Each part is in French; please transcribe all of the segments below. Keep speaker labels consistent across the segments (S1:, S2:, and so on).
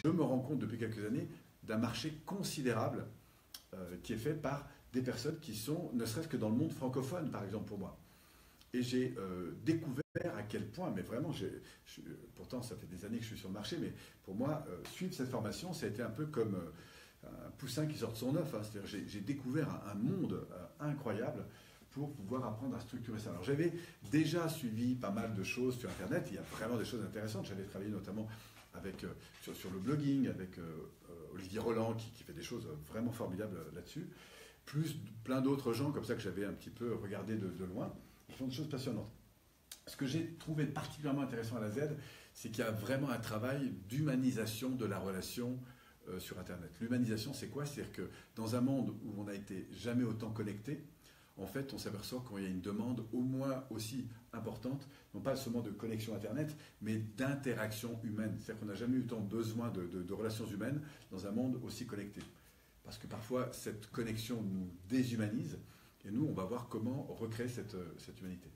S1: je me rends compte depuis quelques années d'un marché considérable qui est fait par des personnes qui sont, ne serait-ce que dans le monde francophone, par exemple, pour moi. Et j'ai découvert à quel point, mais vraiment, pourtant ça fait des années que je suis sur le marché, mais pour moi, suivre cette formation, ça a été un peu comme un poussin qui sort de son œuf. Hein. C'est-à-dire j'ai découvert un monde incroyable pour pouvoir apprendre à structurer ça. Alors j'avais déjà suivi pas mal de choses sur Internet, il y a vraiment des choses intéressantes. J'avais travaillé notamment avec, sur le blogging, avec Olivier Roland qui fait des choses vraiment formidables là-dessus, plus plein d'autres gens comme ça que j'avais un petit peu regardé de loin, qui font des choses passionnantes. Ce que j'ai trouvé particulièrement intéressant à la Z, c'est qu'il y a vraiment un travail d'humanisation de la relation sur Internet. L'humanisation, c'est quoi? C'est-à-dire que dans un monde où on n'a été jamais autant connecté, en fait, on s'aperçoit qu'il y a une demande au moins aussi importante, non pas seulement de connexion Internet, mais d'interaction humaine. C'est-à-dire qu'on n'a jamais eu tant besoin de relations humaines dans un monde aussi connecté. Parce que parfois, cette connexion nous déshumanise, et nous, on va voir comment recréer cette humanité.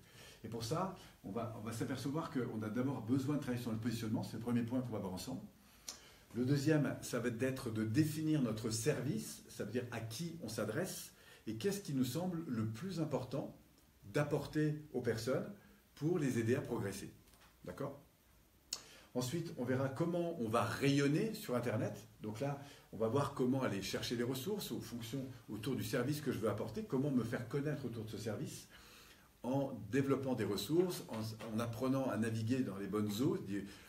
S1: Et pour ça, on va s'apercevoir qu'on a d'abord besoin de travailler sur le positionnement, c'est le premier point qu'on va voir ensemble. Le deuxième, ça va être de définir notre service, ça veut dire à qui on s'adresse, et qu'est-ce qui nous semble le plus important d'apporter aux personnes pour les aider à progresser. D'accord? Ensuite, on verra comment on va rayonner sur Internet. Donc là, on va voir comment aller chercher les ressources aux fonctions autour du service que je veux apporter, comment me faire connaître autour de ce service, en développant des ressources, en apprenant à naviguer dans les bonnes eaux,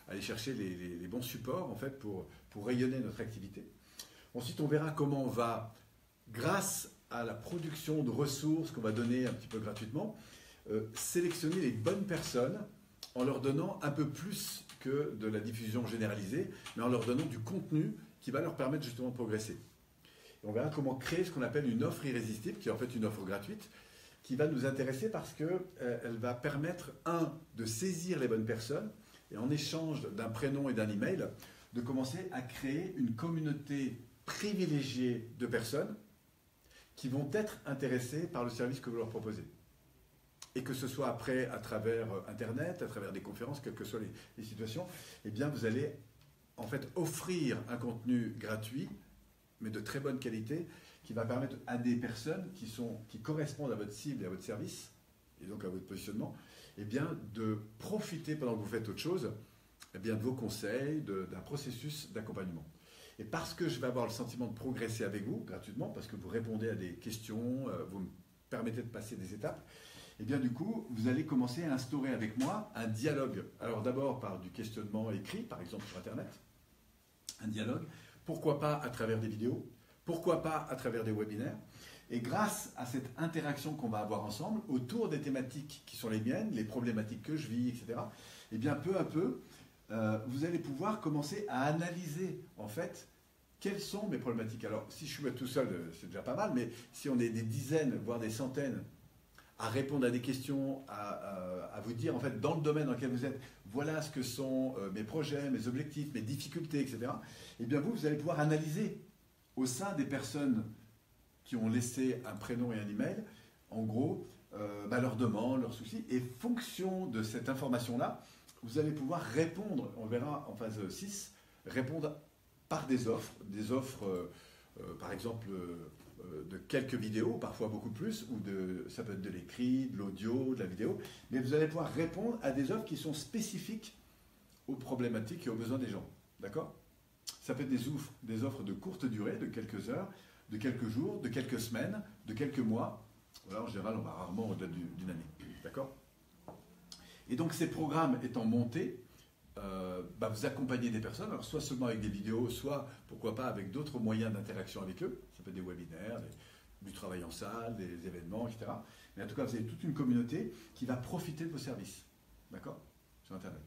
S1: aller chercher les bons supports en fait, pour rayonner notre activité. Ensuite, on verra comment on va, grâce à la production de ressources qu'on va donner un petit peu gratuitement, sélectionner les bonnes personnes en leur donnant un peu plus que de la diffusion généralisée, mais en leur donnant du contenu qui va leur permettre justement de progresser. Et on verra comment créer ce qu'on appelle une offre irrésistible, qui est en fait une offre gratuite, qui va nous intéresser parce qu'elle va permettre, de saisir les bonnes personnes, et en échange d'un prénom et d'un email, de commencer à créer une communauté privilégiée de personnes qui vont être intéressées par le service que vous leur proposez. Et que ce soit après à travers Internet, à travers des conférences, quelles que soient les situations, eh bien vous allez en fait offrir un contenu gratuit, mais de très bonne qualité, qui va permettre à des personnes qui correspondent à votre cible et à votre service, et donc à votre positionnement, eh bien de profiter pendant que vous faites autre chose, eh bien de vos conseils, d'un processus d'accompagnement. Et parce que je vais avoir le sentiment de progresser avec vous, gratuitement, parce que vous répondez à des questions, vous me permettez de passer des étapes, et bien du coup, vous allez commencer à instaurer avec moi un dialogue. Alors d'abord par du questionnement écrit, par exemple sur Internet, un dialogue, pourquoi pas à travers des vidéos, pourquoi pas à travers des webinaires. Et grâce à cette interaction qu'on va avoir ensemble, autour des thématiques qui sont les miennes, les problématiques que je vis, etc., et bien peu à peu, vous allez pouvoir commencer à analyser en fait quelles sont mes problématiques. Alors si je suis tout seul, c'est déjà pas mal, mais si on est des dizaines, voire des centaines, à répondre à des questions, à vous dire en fait dans le domaine dans lequel vous êtes, voilà ce que sont mes projets, mes objectifs, mes difficultés, etc. Et bien vous allez pouvoir analyser au sein des personnes qui ont laissé un prénom et un email, en gros, leurs demandes, leurs soucis, et fonction de cette information-là, vous allez pouvoir répondre, on verra en phase 6, répondre par des offres par exemple de quelques vidéos, parfois beaucoup plus, ou ça peut être de l'écrit, de l'audio, de la vidéo, mais vous allez pouvoir répondre à des offres qui sont spécifiques aux problématiques et aux besoins des gens. D'accord? Ça peut être des offres de courte durée, de quelques heures, de quelques jours, de quelques semaines, de quelques mois. Voilà, en général, on va rarement au-delà d'une année. D'accord? Et donc, ces programmes étant montés, vous accompagnez des personnes, alors soit seulement avec des vidéos, soit, pourquoi pas, avec d'autres moyens d'interaction avec eux. Ça peut être des webinaires, du travail en salle, des événements, etc. Mais en tout cas, vous avez toute une communauté qui va profiter de vos services. D'accord? Sur Internet.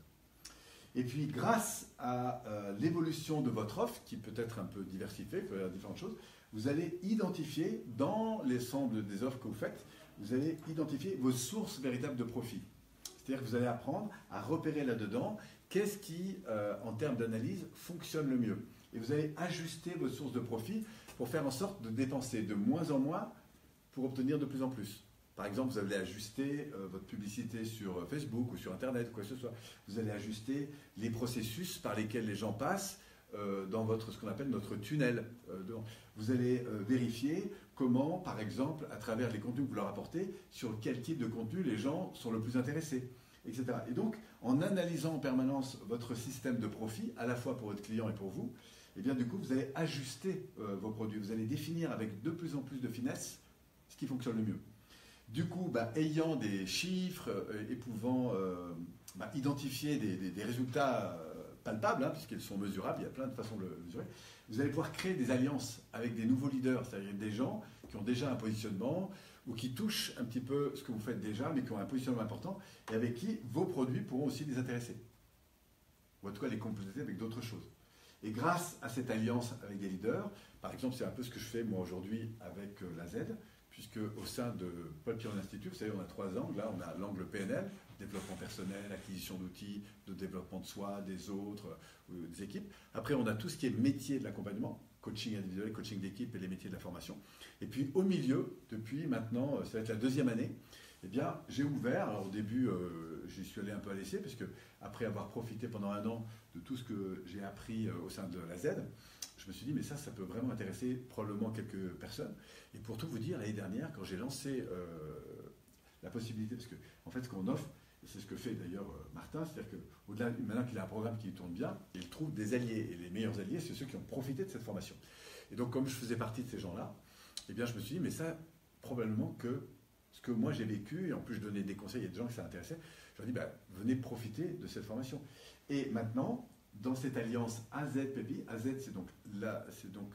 S1: Et puis, grâce à l'évolution de votre offre, qui peut être un peu diversifiée, il peut y avoir différentes choses, vous allez identifier, dans l'ensemble des offres que vous faites, vous allez identifier vos sources véritables de profit. C'est-à-dire que vous allez apprendre à repérer là-dedans qu'est-ce qui, en termes d'analyse, fonctionne le mieux. Et vous allez ajuster vos sources de profit pour faire en sorte de dépenser de moins en moins pour obtenir de plus en plus. Par exemple, vous allez ajuster votre publicité sur Facebook ou sur Internet, quoi que ce soit. Vous allez ajuster les processus par lesquels les gens passent dans ce qu'on appelle notre tunnel. Vous allez vérifier comment, par exemple, à travers les contenus que vous leur apportez, sur quel type de contenu les gens sont le plus intéressés, etc. Et donc, en analysant en permanence votre système de profit, à la fois pour votre client et pour vous, et bien du coup, vous allez ajuster vos produits. Vous allez définir avec de plus en plus de finesse ce qui fonctionne le mieux. Du coup, ayant des chiffres et pouvant identifier des résultats palpables, hein, puisqu'ils sont mesurables, il y a plein de façons de le mesurer, vous allez pouvoir créer des alliances avec des nouveaux leaders, c'est-à-dire des gens qui ont déjà un positionnement ou qui touchent un petit peu ce que vous faites déjà, mais qui ont un positionnement important et avec qui vos produits pourront aussi les intéresser. Ou en tout cas les compléter avec d'autres choses. Et grâce à cette alliance avec des leaders, par exemple, c'est un peu ce que je fais moi aujourd'hui avec la Z, puisque au sein de Paul Piron Institute, vous savez, on a 3 angles. Là, on a l'angle PNL, développement personnel, acquisition d'outils, de développement de soi, des autres, des équipes. Après, on a tout ce qui est métier de l'accompagnement, coaching individuel, coaching d'équipe et les métiers de la formation. Et puis, au milieu, depuis maintenant, ça va être la 2e année, eh bien, j'ai ouvert. Alors, au début, j'y suis allé un peu à l'essai, parce que après avoir profité pendant 1 an de tout ce que j'ai appris au sein de la Z, je me suis dit, mais ça peut vraiment intéresser probablement quelques personnes. Et pour tout vous dire, l'année dernière, quand j'ai lancé la possibilité, parce que en fait, ce qu'on offre, et c'est ce que fait d'ailleurs Martin, c'est-à-dire qu'au-delà, maintenant qu'il a un programme qui tourne bien, il trouve des alliés. Et les meilleurs alliés, c'est ceux qui ont profité de cette formation. Et donc, comme je faisais partie de ces gens-là, eh bien, je me suis dit, mais ça, probablement que ce que moi j'ai vécu, et en plus je donnais des conseils, il y a des gens qui ça intéressait, je leur ai dit, venez profiter de cette formation. Et maintenant, dans cette alliance AZ-PEPI, AZ c'est donc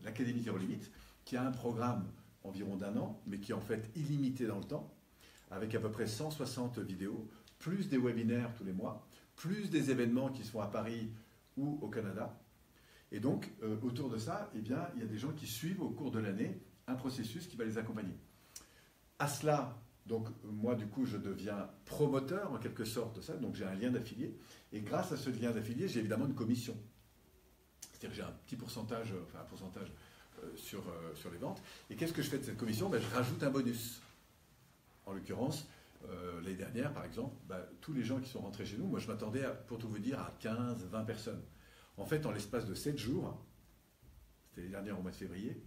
S1: l'Académie Zéro Limite, qui a un programme environ d'1 an, mais qui est en fait illimité dans le temps, avec à peu près 160 vidéos, plus des webinaires tous les mois, plus des événements qui se font à Paris ou au Canada. Et donc, autour de ça, eh bien, il y a des gens qui suivent au cours de l'année un processus qui va les accompagner. À cela, donc moi, du coup, je deviens promoteur en quelque sorte de ça, donc j'ai un lien d'affilié. Et grâce à ce lien d'affilié, j'ai évidemment une commission. C'est-à-dire que j'ai un petit pourcentage, sur les ventes. Et qu'est-ce que je fais de cette commission? Je rajoute un bonus. En l'occurrence, l'année dernière, par exemple, tous les gens qui sont rentrés chez nous, moi je m'attendais, pour tout vous dire, à 15, 20 personnes. En fait, en l'espace de 7 jours, c'était l'année dernière au mois de février,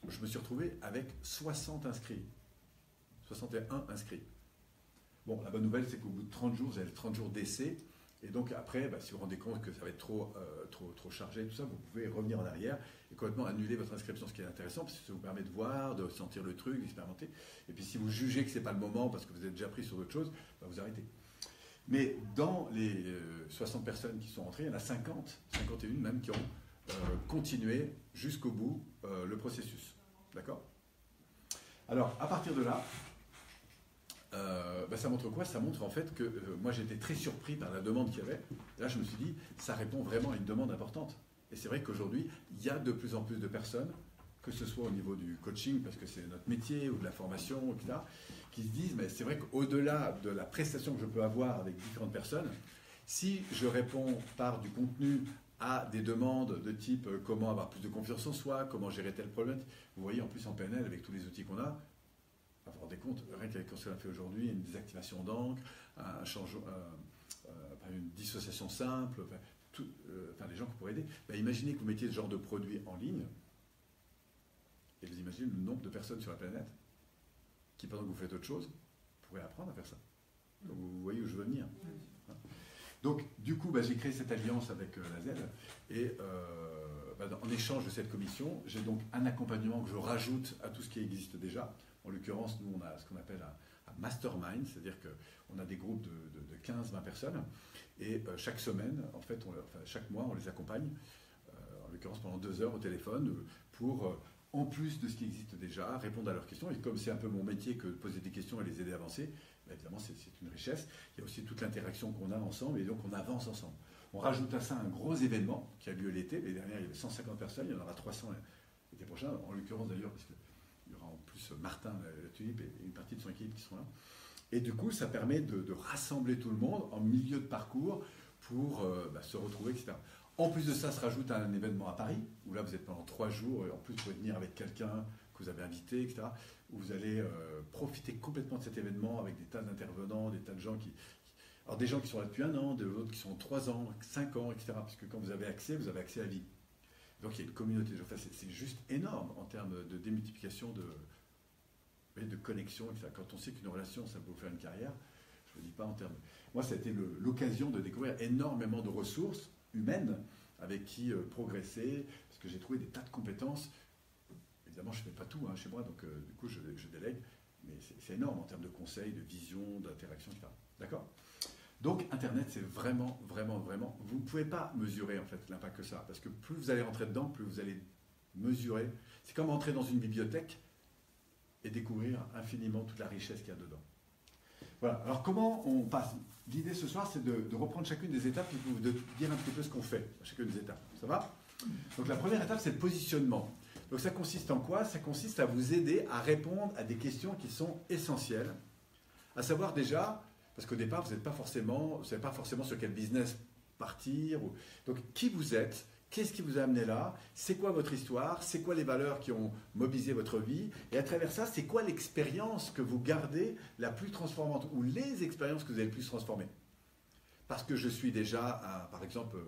S1: je me suis retrouvé avec 60 inscrits. 61 inscrits. Bon, la bonne nouvelle, c'est qu'au bout de 30 jours, vous avez 30 jours d'essai. Et donc après, si vous vous rendez compte que ça va être trop chargé, tout ça, vous pouvez revenir en arrière et complètement annuler votre inscription, ce qui est intéressant, parce que ça vous permet de voir, de sentir le truc, d'expérimenter. Et puis si vous jugez que ce n'est pas le moment, parce que vous êtes déjà pris sur d'autres choses, vous arrêtez. Mais dans les 60 personnes qui sont rentrées, il y en a 50, 51 même, qui ont continué jusqu'au bout le processus. D'accord? Alors, à partir de là, ça montre quoi? Ça montre en fait que moi j'étais très surpris par la demande qu'il y avait. Là je me suis dit, ça répond vraiment à une demande importante. Et c'est vrai qu'aujourd'hui, il y a de plus en plus de personnes, que ce soit au niveau du coaching, parce que c'est notre métier, ou de la formation, etc., qui se disent, mais c'est vrai qu'au-delà de la prestation que je peux avoir avec différentes personnes, si je réponds par du contenu à des demandes de type comment avoir plus de confiance en soi, comment gérer tel problème, vous voyez en plus en PNL avec tous les outils qu'on a, vous vous rendez compte, rien qu'avec ce qu'on a fait aujourd'hui, une désactivation d'encre, une dissociation simple, les gens qu'on pourrait aider. Imaginez que vous mettiez ce genre de produit en ligne, et vous imaginez le nombre de personnes sur la planète qui, pendant que vous faites autre chose, pourraient apprendre à faire ça. Donc vous voyez où je veux venir. Donc du coup, j'ai créé cette alliance avec la Z, et en échange de cette commission, j'ai donc un accompagnement que je rajoute à tout ce qui existe déjà. En l'occurrence, nous, on a ce qu'on appelle un mastermind, c'est-à-dire qu'on a des groupes de 15-20 personnes, et chaque semaine, en fait, chaque mois, on les accompagne, en l'occurrence pendant 2 heures au téléphone, pour, en plus de ce qui existe déjà, répondre à leurs questions. Et comme c'est un peu mon métier que de poser des questions et les aider à avancer, évidemment, c'est une richesse. Il y a aussi toute l'interaction qu'on a ensemble, et donc on avance ensemble. On rajoute à ça un gros événement qui a lieu l'été. L'année dernière, il y avait 150 personnes, il y en aura 300 l'été prochain, en l'occurrence d'ailleurs, parce que il y aura en plus Martin, la Tulipe, et une partie de son équipe qui seront là. Et du coup, ça permet de rassembler tout le monde en milieu de parcours pour se retrouver, etc. En plus de ça, se rajoute un événement à Paris, où là, vous êtes pendant 3 jours, et en plus, vous pouvez venir avec quelqu'un que vous avez invité, etc., où vous allez profiter complètement de cet événement avec des tas d'intervenants, des tas de gens Alors des gens qui sont là depuis 1 an, d'autres qui sont 3 ans, 5 ans, etc. Parce que quand vous avez accès à vie. Donc il y a une communauté de gens. Enfin, c'est juste énorme en termes de démultiplication, de connexion, etc. Quand on sait qu'une relation, ça peut vous faire une carrière, je ne le dis pas en termes... Moi, ça a été l'occasion de découvrir énormément de ressources humaines avec qui progresser, parce que j'ai trouvé des tas de compétences. Évidemment, je ne fais pas tout chez moi, donc du coup, je délègue. Mais c'est énorme en termes de conseils, de vision, d'interaction, etc. D'accord ? Donc, Internet, c'est vraiment, vraiment, vraiment... Vous ne pouvez pas mesurer, en fait, l'impact que ça a. Parce que plus vous allez rentrer dedans, plus vous allez mesurer. C'est comme entrer dans une bibliothèque et découvrir infiniment toute la richesse qu'il y a dedans. Voilà. Alors, comment on passe ? L'idée ce soir, c'est de reprendre chacune des étapes et de dire un petit peu ce qu'on fait à chacune des étapes. Ça va ? Donc, la première étape, c'est le positionnement. Donc, ça consiste en quoi ? Ça consiste à vous aider à répondre à des questions qui sont essentielles. À savoir déjà, parce qu'au départ, vous n'avez pas forcément sur quel business partir. Donc, qui vous êtes ? Qu'est-ce qui vous a amené là ? C'est quoi votre histoire ? C'est quoi les valeurs qui ont mobilisé votre vie ? Et à travers ça, c'est quoi l'expérience que vous gardez la plus transformante ou les expériences que vous avez le plus transformées ? Parce que je suis déjà, par exemple,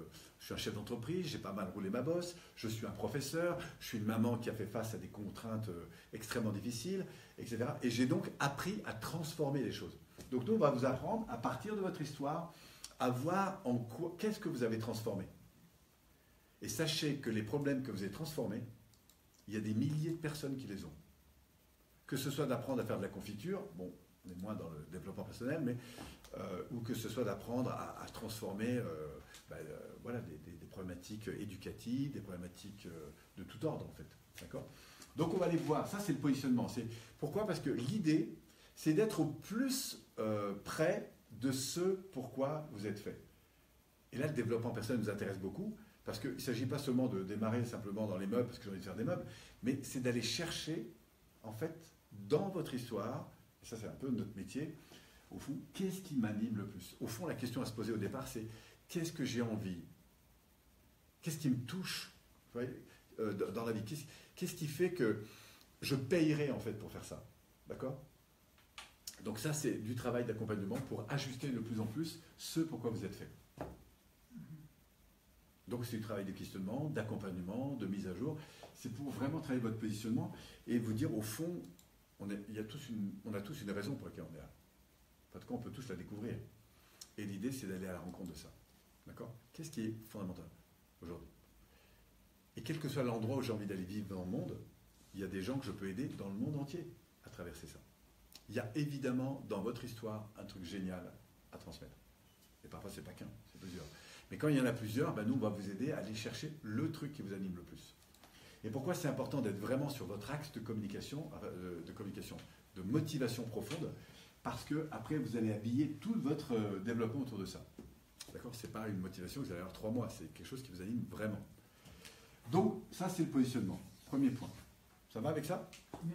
S1: je suis un chef d'entreprise, j'ai pas mal roulé ma bosse, je suis un professeur, je suis une maman qui a fait face à des contraintes extrêmement difficiles, etc. Et j'ai donc appris à transformer les choses. Donc nous, on va vous apprendre, à partir de votre histoire, à voir en quoi, qu'est-ce que vous avez transformé. Et sachez que les problèmes que vous avez transformés, il y a des milliers de personnes qui les ont. Que ce soit d'apprendre à faire de la confiture, bon, on est moins dans le développement personnel, mais, ou que ce soit d'apprendre à transformer voilà, des problématiques éducatives, des problématiques de tout ordre, en fait. D'accord ? Donc on va aller voir, ça c'est le positionnement. Pourquoi ? Parce que l'idée, c'est d'être au plus près de ce pourquoi vous êtes fait. Et là, le développement personnel nous intéresse beaucoup, parce qu'il ne s'agit pas seulement de démarrer simplement dans les meubles, parce que j'ai envie de faire des meubles, mais c'est d'aller chercher, en fait, dans votre histoire, et ça c'est un peu notre métier, au fond, qu'est-ce qui m'anime le plus ? Au fond, la question à se poser au départ, c'est qu'est-ce que j'ai envie ? Qu'est-ce qui me touche dans la vie ? Qu'est-ce qui fait que je payerai, en fait, pour faire ça ? D'accord ? Donc ça, c'est du travail d'accompagnement pour ajuster de plus en plus ce pourquoi vous êtes fait. Donc c'est du travail de questionnement, d'accompagnement, de mise à jour. C'est pour vraiment travailler votre positionnement et vous dire au fond, on a tous une raison pour laquelle on est là. En tout cas, on peut tous la découvrir. Et l'idée, c'est d'aller à la rencontre de ça. D'accord ? Qu'est-ce qui est fondamental aujourd'hui ? Et quel que soit l'endroit où j'ai envie d'aller vivre dans le monde, il y a des gens que je peux aider dans le monde entier à traverser ça. Il y a évidemment dans votre histoire un truc génial à transmettre. Et parfois, c'est pas qu'un, c'est plusieurs. Mais quand il y en a plusieurs, nous, on va vous aider à aller chercher le truc qui vous anime le plus. Et pourquoi c'est important d'être vraiment sur votre axe de communication, de motivation profonde ? Parce que après, vous allez habiller tout votre développement autour de ça. D'accord ? C'est pas une motivation que vous allez avoir 3 mois, c'est quelque chose qui vous anime vraiment. Donc, ça, c'est le positionnement. Premier point. Ça va avec ça ? Bien.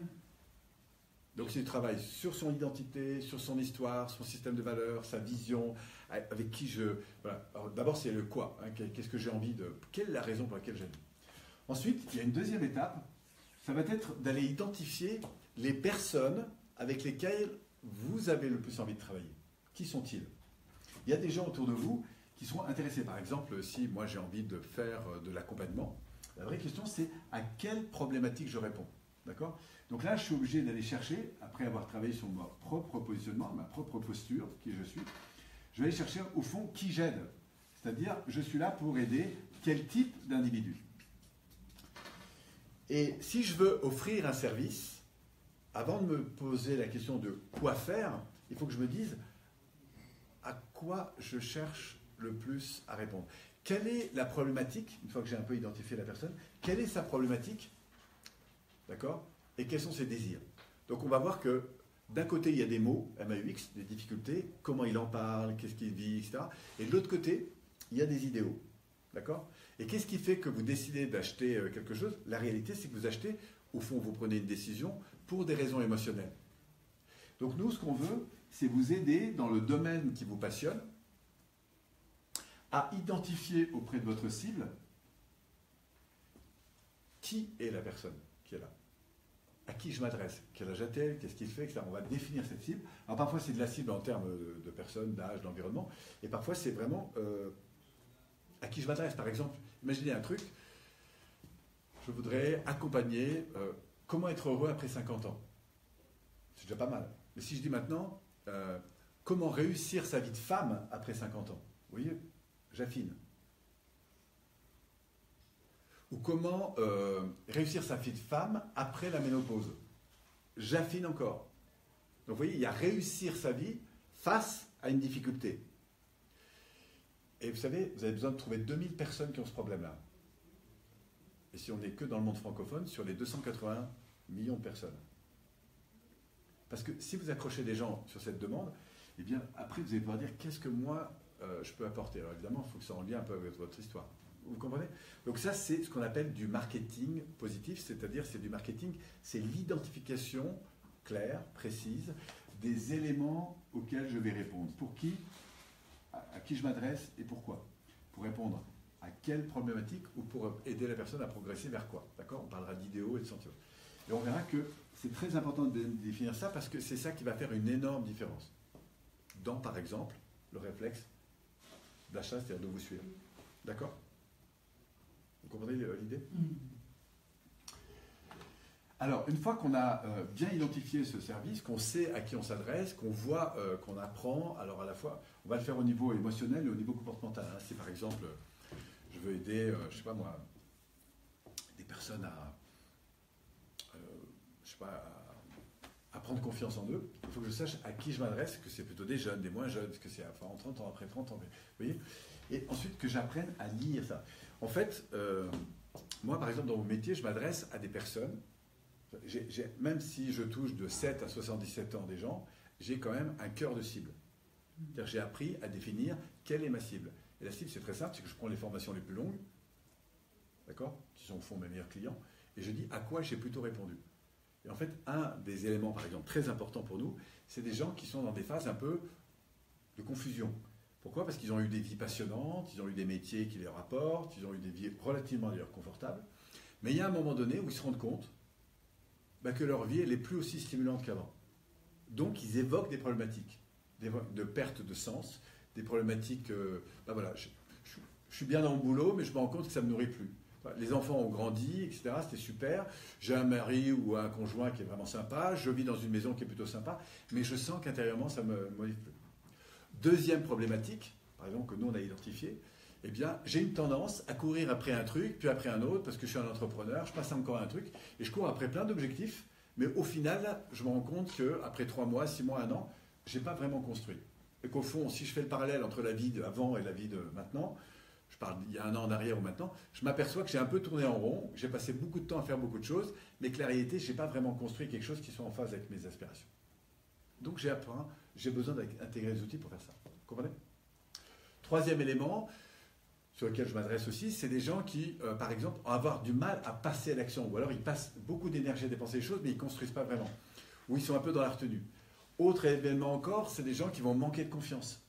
S1: Donc c'est du travail sur son identité, sur son histoire, son système de valeurs, sa vision, avec qui je... Voilà. D'abord c'est le quoi, qu'est-ce que j'ai envie de... Quelle est la raison pour laquelle j'aime ? Ensuite, il y a une deuxième étape, ça va être d'aller identifier les personnes avec lesquelles vous avez le plus envie de travailler. Qui sont-ils ? Il y a des gens autour de vous qui sont intéressés. Par exemple, si moi j'ai envie de faire de l'accompagnement, la vraie question c'est à quelle problématique je réponds. D'accord ? Donc là, je suis obligé d'aller chercher, après avoir travaillé sur mon propre positionnement, ma propre posture, qui je suis, je vais aller chercher au fond qui j'aide. C'est-à-dire, je suis là pour aider quel type d'individu. Et si je veux offrir un service, avant de me poser la question de quoi faire, il faut que je me dise à quoi je cherche le plus à répondre. Quelle est la problématique, une fois que j'ai un peu identifié la personne, quelle est sa problématique ? D'accord ? Et quels sont ses désirs. Donc on va voir que d'un côté il y a des mots, MAUX, des difficultés, comment il en parle, qu'est-ce qu'il vit, etc. Et de l'autre côté, il y a des idéaux. D'accord ? Et qu'est-ce qui fait que vous décidez d'acheter quelque chose ? La réalité, c'est que vous achetez, au fond, vous prenez une décision pour des raisons émotionnelles. Donc nous, ce qu'on veut, c'est vous aider dans le domaine qui vous passionne à identifier auprès de votre cible qui est la personne qui est là. à qui je m'adresse, quel âge a-t-elle, qu'est-ce qu'il fait, etc. On va définir cette cible. Alors parfois c'est de la cible en termes de personnes, d'âge, d'environnement, et parfois c'est vraiment à qui je m'adresse. Par exemple, imaginez un truc, je voudrais accompagner comment être heureux après 50 ans. C'est déjà pas mal. Mais si je dis maintenant, comment réussir sa vie de femme après 50 ans, vous voyez, j'affine. Ou comment réussir sa vie de femme après la ménopause. J'affine encore. Donc vous voyez, il y a réussir sa vie face à une difficulté. Et vous savez, vous avez besoin de trouver 2000 personnes qui ont ce problème-là. Et si on n'est que dans le monde francophone, sur les 280 millions de personnes. Parce que si vous accrochez des gens sur cette demande, eh bien, après, vous allez pouvoir dire, qu'est-ce que moi, je peux apporter. Alors évidemment, il faut que ça en lien un peu avec votre histoire. Vous comprenez? Donc ça, c'est ce qu'on appelle du marketing positif, c'est-à-dire c'est du marketing, c'est l'identification claire, précise, des éléments auxquels je vais répondre. Pour qui, à qui je m'adresse et pourquoi. Pour répondre à quelle problématique ou pour aider la personne à progresser vers quoi. D'accord? On parlera d'idéaux et de sentiments. Et on verra que c'est très important de définir ça parce que c'est ça qui va faire une énorme différence. Dans, par exemple, le réflexe d'achat, c'est-à-dire de vous suivre. D'accord? Vous comprenez l'idée? Alors, une fois qu'on a bien identifié ce service, qu'on sait à qui on s'adresse, qu'on voit, qu'on apprend, alors à la fois, on va le faire au niveau émotionnel et au niveau comportemental. Hein. Si par exemple, je veux aider, je sais pas moi, des personnes à, je sais pas, à prendre confiance en eux, il faut que je sache à qui je m'adresse, que c'est plutôt des jeunes, des moins jeunes, que c'est enfin, en 30 ans, après 30 ans. Vous voyez? Et ensuite, que j'apprenne à lire ça. En fait, moi, par exemple, dans mon métier, je m'adresse à des personnes, même si je touche de 7 à 77 ans des gens, j'ai quand même un cœur de cible. C'est-à-dire j'ai appris à définir quelle est ma cible. Et la cible, c'est très simple, c'est que je prends les formations les plus longues, d'accord, qui sont au fond mes meilleurs clients, et je dis à quoi j'ai plutôt répondu. Et en fait, un des éléments, par exemple, très important pour nous, c'est des gens qui sont dans des phases un peu de confusion. Pourquoi? Parce qu'ils ont eu des vies passionnantes, ils ont eu des métiers qui les rapportent, ils ont eu des vies relativement d'ailleurs confortables, mais il y a un moment donné où ils se rendent compte que leur vie, elle n'est plus aussi stimulante qu'avant. Donc, ils évoquent des problématiques de perte de sens, des problématiques, voilà, je suis bien dans mon boulot, mais je me rends compte que ça ne me nourrit plus. Les enfants ont grandi, etc., c'était super. J'ai un mari ou un conjoint qui est vraiment sympa, je vis dans une maison qui est plutôt sympa, mais je sens qu'intérieurement, ça ne me motive plus. Deuxième problématique, par exemple, que nous, on a identifié, eh bien, j'ai une tendance à courir après un truc, puis après un autre, parce que je suis un entrepreneur, je passe encore un truc, et je cours après plein d'objectifs, mais au final, je me rends compte qu'après 3 mois, 6 mois, 1 an, je n'ai pas vraiment construit. Et qu'au fond, si je fais le parallèle entre la vie d'avant et la vie de maintenant, je parle il y a 1 an en arrière ou maintenant, je m'aperçois que j'ai un peu tourné en rond, j'ai passé beaucoup de temps à faire beaucoup de choses, mais que la réalité, je n'ai pas vraiment construit quelque chose qui soit en phase avec mes aspirations. Donc j'ai besoin d'intégrer les outils pour faire ça. Vous comprenez? Troisième élément sur lequel je m'adresse aussi, c'est des gens qui, par exemple, vont avoir du mal à passer à l'action, ou alors ils passent beaucoup d'énergie à dépenser les choses, mais ils ne construisent pas vraiment, ou ils sont un peu dans la retenue. Autre événement encore, c'est des gens qui vont manquer de confiance.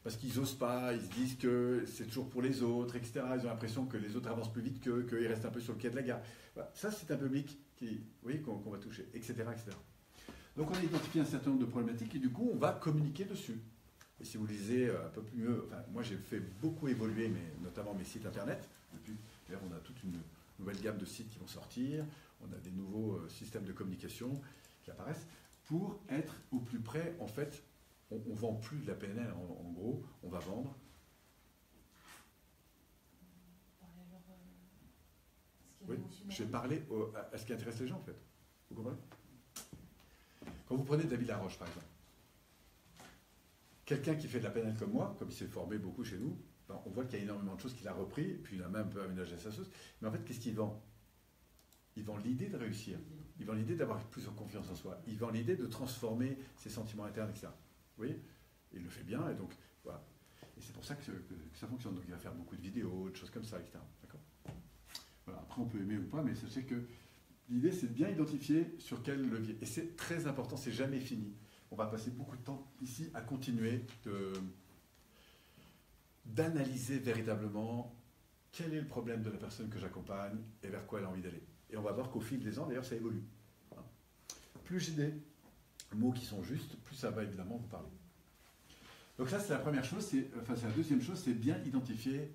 S1: Parce qu'ils n'osent pas, ils se disent que c'est toujours pour les autres, etc. Ils ont l'impression que les autres avancent plus vite qu'eux, qu'ils restent un peu sur le quai de la gare. Voilà. Ça, c'est un public qu'on va toucher, etc., etc. Donc on a identifié un certain nombre de problématiques et du coup, on va communiquer dessus. Et si vous lisez un peu plus mieux, enfin, moi j'ai fait beaucoup évoluer, notamment mes sites internet. D'ailleurs, on a toute une nouvelle gamme de sites qui vont sortir. On a des nouveaux systèmes de communication qui apparaissent pour être au plus près. En fait, on ne vend plus de la PNL. En gros, on va vendre. Oui, je vais parler à ce qui intéresse les gens, en fait. Vous comprenez? Quand vous prenez David Laroche, par exemple, quelqu'un qui fait de la PNL comme moi, comme il s'est formé beaucoup chez nous, on voit qu'il y a énormément de choses qu'il a repris, et puis il a même un peu aménagé sa sauce. Mais en fait, qu'est-ce qu'il vend? Il vend l'idée de réussir. Il vend l'idée d'avoir plus en confiance en soi. Il vend l'idée de transformer ses sentiments internes, etc. Vous voyez? Il le fait bien, et donc, voilà. Et c'est pour ça que ça fonctionne. Donc, il va faire beaucoup de vidéos, de choses comme ça, etc. D'accord? Voilà. Après, on peut aimer ou pas, mais sachez que l'idée, c'est de bien identifier sur quel levier. Et c'est très important, c'est jamais fini. On va passer beaucoup de temps ici à continuer d'analyser véritablement quel est le problème de la personne que j'accompagne et vers quoi elle a envie d'aller. Et on va voir qu'au fil des ans, d'ailleurs, ça évolue. Hein. Plus j'ai des mots qui sont justes, plus ça va évidemment vous parler. Donc ça, c'est la première chose. C'est la deuxième chose, c'est bien identifier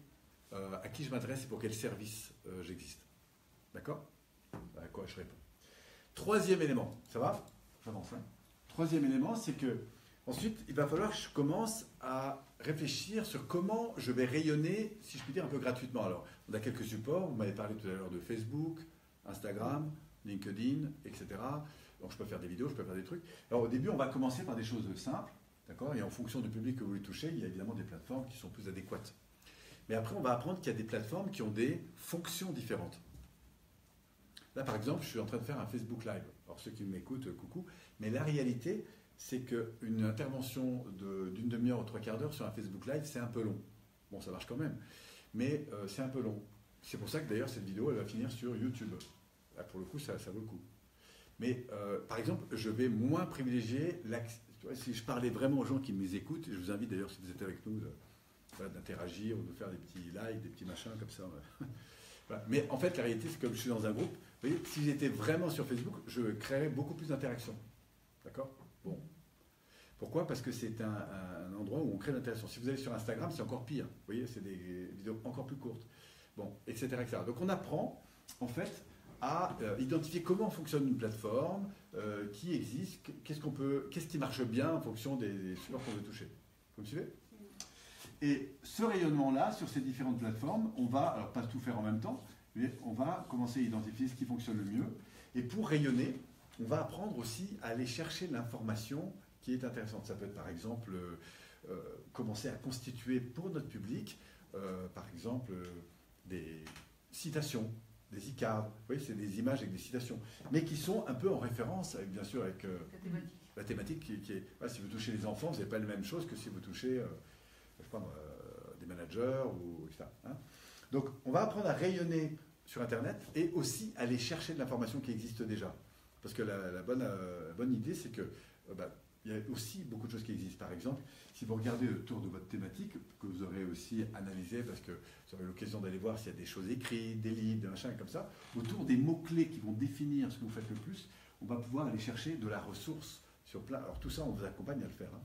S1: à qui je m'adresse et pour quel service j'existe. D'accord? À quoi je réponds. Troisième élément, ça va? J'avance. Hein. Troisième élément, c'est que ensuite, il va falloir que je commence à réfléchir sur comment je vais rayonner, si je puis dire, un peu gratuitement. Alors, on a quelques supports. Vous m'avez parlé tout à l'heure de Facebook, Instagram, LinkedIn, etc. Donc, je peux faire des vidéos, je peux faire des trucs. Alors, au début, on va commencer par des choses simples, d'accord? Et en fonction du public que vous voulez toucher, il y a évidemment des plateformes qui sont plus adéquates. Mais après, on va apprendre qu'il y a des plateformes qui ont des fonctions différentes. Là, par exemple, je suis en train de faire un Facebook Live. Alors, ceux qui m'écoutent, coucou. Mais la réalité, c'est qu'une intervention d'une demi-heure ou trois quarts d'heure sur un Facebook Live, c'est un peu long. Bon, ça marche quand même. Mais c'est un peu long. C'est pour ça que d'ailleurs, cette vidéo, elle va finir sur YouTube. Là, pour le coup, ça vaut le coup. Mais, par exemple, je vais moins privilégier si je parlais vraiment aux gens qui me écoutent, et je vous invite d'ailleurs, si vous êtes avec nous, d'interagir ou de faire des petits likes, des petits machins comme ça. Voilà. Mais en fait, la réalité, c'est que comme je suis dans un groupe, vous voyez, si j'étais vraiment sur Facebook, je créerais beaucoup plus d'interactions. D'accord? Bon. Pourquoi? Parce que c'est un endroit où on crée l'interaction. Si vous allez sur Instagram, c'est encore pire. Vous voyez, c'est des vidéos encore plus courtes. Bon, etc., etc. Donc on apprend, en fait, à identifier comment fonctionne une plateforme, qui existe, qu'est-ce qui marche bien en fonction des supports qu'on veut toucher. Vous me suivez? Et ce rayonnement-là, sur ces différentes plateformes, on va, alors pas tout faire en même temps, mais on va commencer à identifier ce qui fonctionne le mieux. Et pour rayonner, on va apprendre aussi à aller chercher l'information qui est intéressante. Ça peut être par exemple commencer à constituer pour notre public, par exemple, des citations, des icards. Vous voyez, c'est des images avec des citations, mais qui sont un peu en référence, bien sûr, avec la thématique qui est... si vous touchez les enfants, vous n'avez pas la même chose que si vous touchez... des managers, ou etc. Hein. Donc, on va apprendre à rayonner sur Internet et aussi aller chercher de l'information qui existe déjà. Parce que la bonne idée, c'est que il y a aussi beaucoup de choses qui existent. Par exemple, si vous regardez autour de votre thématique, que vous aurez aussi analysé, parce que vous aurez l'occasion d'aller voir s'il y a des choses écrites, des livres, des machins comme ça, autour des mots-clés qui vont définir ce que vous faites le plus, on va pouvoir aller chercher de la ressource sur plein. Alors tout ça, on vous accompagne à le faire. Hein.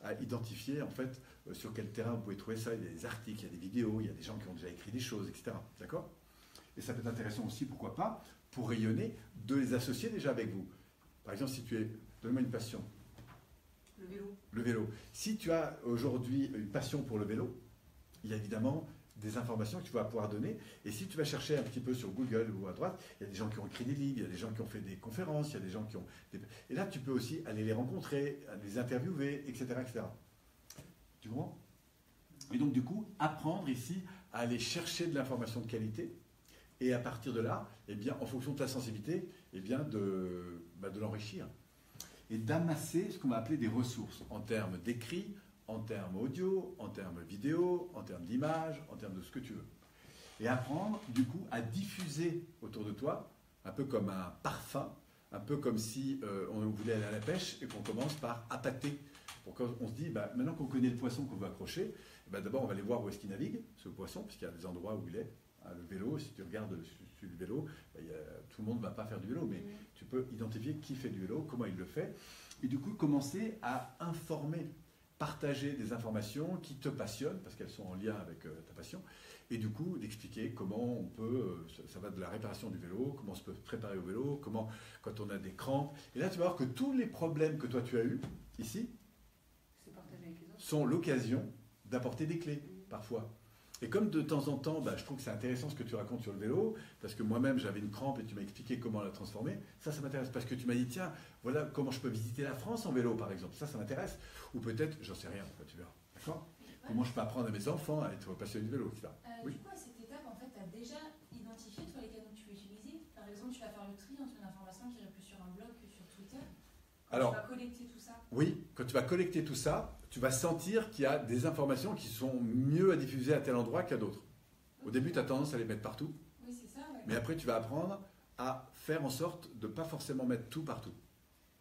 S1: À identifier en fait sur quel terrain vous pouvez trouver ça. Il y a des articles, il y a des vidéos, il y a des gens qui ont déjà écrit des choses, etc. D'accord? Et ça peut être intéressant aussi, pourquoi pas, pour rayonner, de les associer déjà avec vous. Par exemple, si tu es... Donne-moi une passion.
S2: Le vélo.
S1: Le vélo. Si tu as aujourd'hui une passion pour le vélo, il y a évidemment des informations que tu vas pouvoir donner. Et si tu vas chercher un petit peu sur Google ou à droite, il y a des gens qui ont écrit des livres, il y a des gens qui ont fait des conférences, il y a des gens qui ont... Et là, tu peux aussi aller les rencontrer, les interviewer, etc. etc. Tu comprends? Et donc, du coup, apprendre ici à aller chercher de l'information de qualité et à partir de là, eh bien, en fonction de ta sensibilité, eh bien, de l'enrichir. Et d'amasser ce qu'on va appeler des ressources en termes d'écrit, en termes audio, en termes vidéo, en termes d'image, en termes de ce que tu veux. Et apprendre, du coup, à diffuser autour de toi, un peu comme un parfum, un peu comme si on voulait aller à la pêche et qu'on commence par appâter. Pour qu'on se dit, maintenant qu'on connaît le poisson qu'on veut accrocher, d'abord on va aller voir où est-ce qu'il navigue, ce poisson, puisqu'il y a des endroits où il est. Le vélo, si tu regardes sur le vélo, tout le monde ne va pas faire du vélo, mais tu peux identifier qui fait du vélo, comment il le fait, et du coup commencer à informer, partager des informations qui te passionnent, parce qu'elles sont en lien avec ta passion, et du coup d'expliquer comment on peut, ça va de la réparation du vélo, comment on se peut préparer au vélo, comment quand on a des crampes, et là tu vas voir que tous les problèmes que toi tu as eus ici sont l'occasion d'apporter des clés, parfois. Et comme de temps en temps, je trouve que c'est intéressant ce que tu racontes sur le vélo, parce que moi-même j'avais une crampe et tu m'as expliqué comment la transformer, ça m'intéresse, parce que tu m'as dit, tiens, voilà comment je peux visiter la France en vélo, par exemple, ça m'intéresse, ou peut-être, j'en sais rien, tu verras, d'accord? Comment je peux apprendre à mes enfants à être passionnés de vélo, etc.
S2: Oui. Du coup, à cette étape, en fait, tu as déjà identifié, toi, les canaux que tu veux utiliser. Par exemple, tu vas faire le tri entre une information qui irait plus sur un blog que sur Twitter. Alors, tu vas collecter tout ça.
S1: Oui, quand tu vas collecter tout ça, tu vas sentir qu'il y a des informations qui sont mieux à diffuser à tel endroit qu'à d'autres. Okay. Au début, tu as tendance à les mettre partout.
S2: Oui, c'est ça. Ouais.
S1: Mais après, tu vas apprendre à faire en sorte de ne pas forcément mettre tout partout.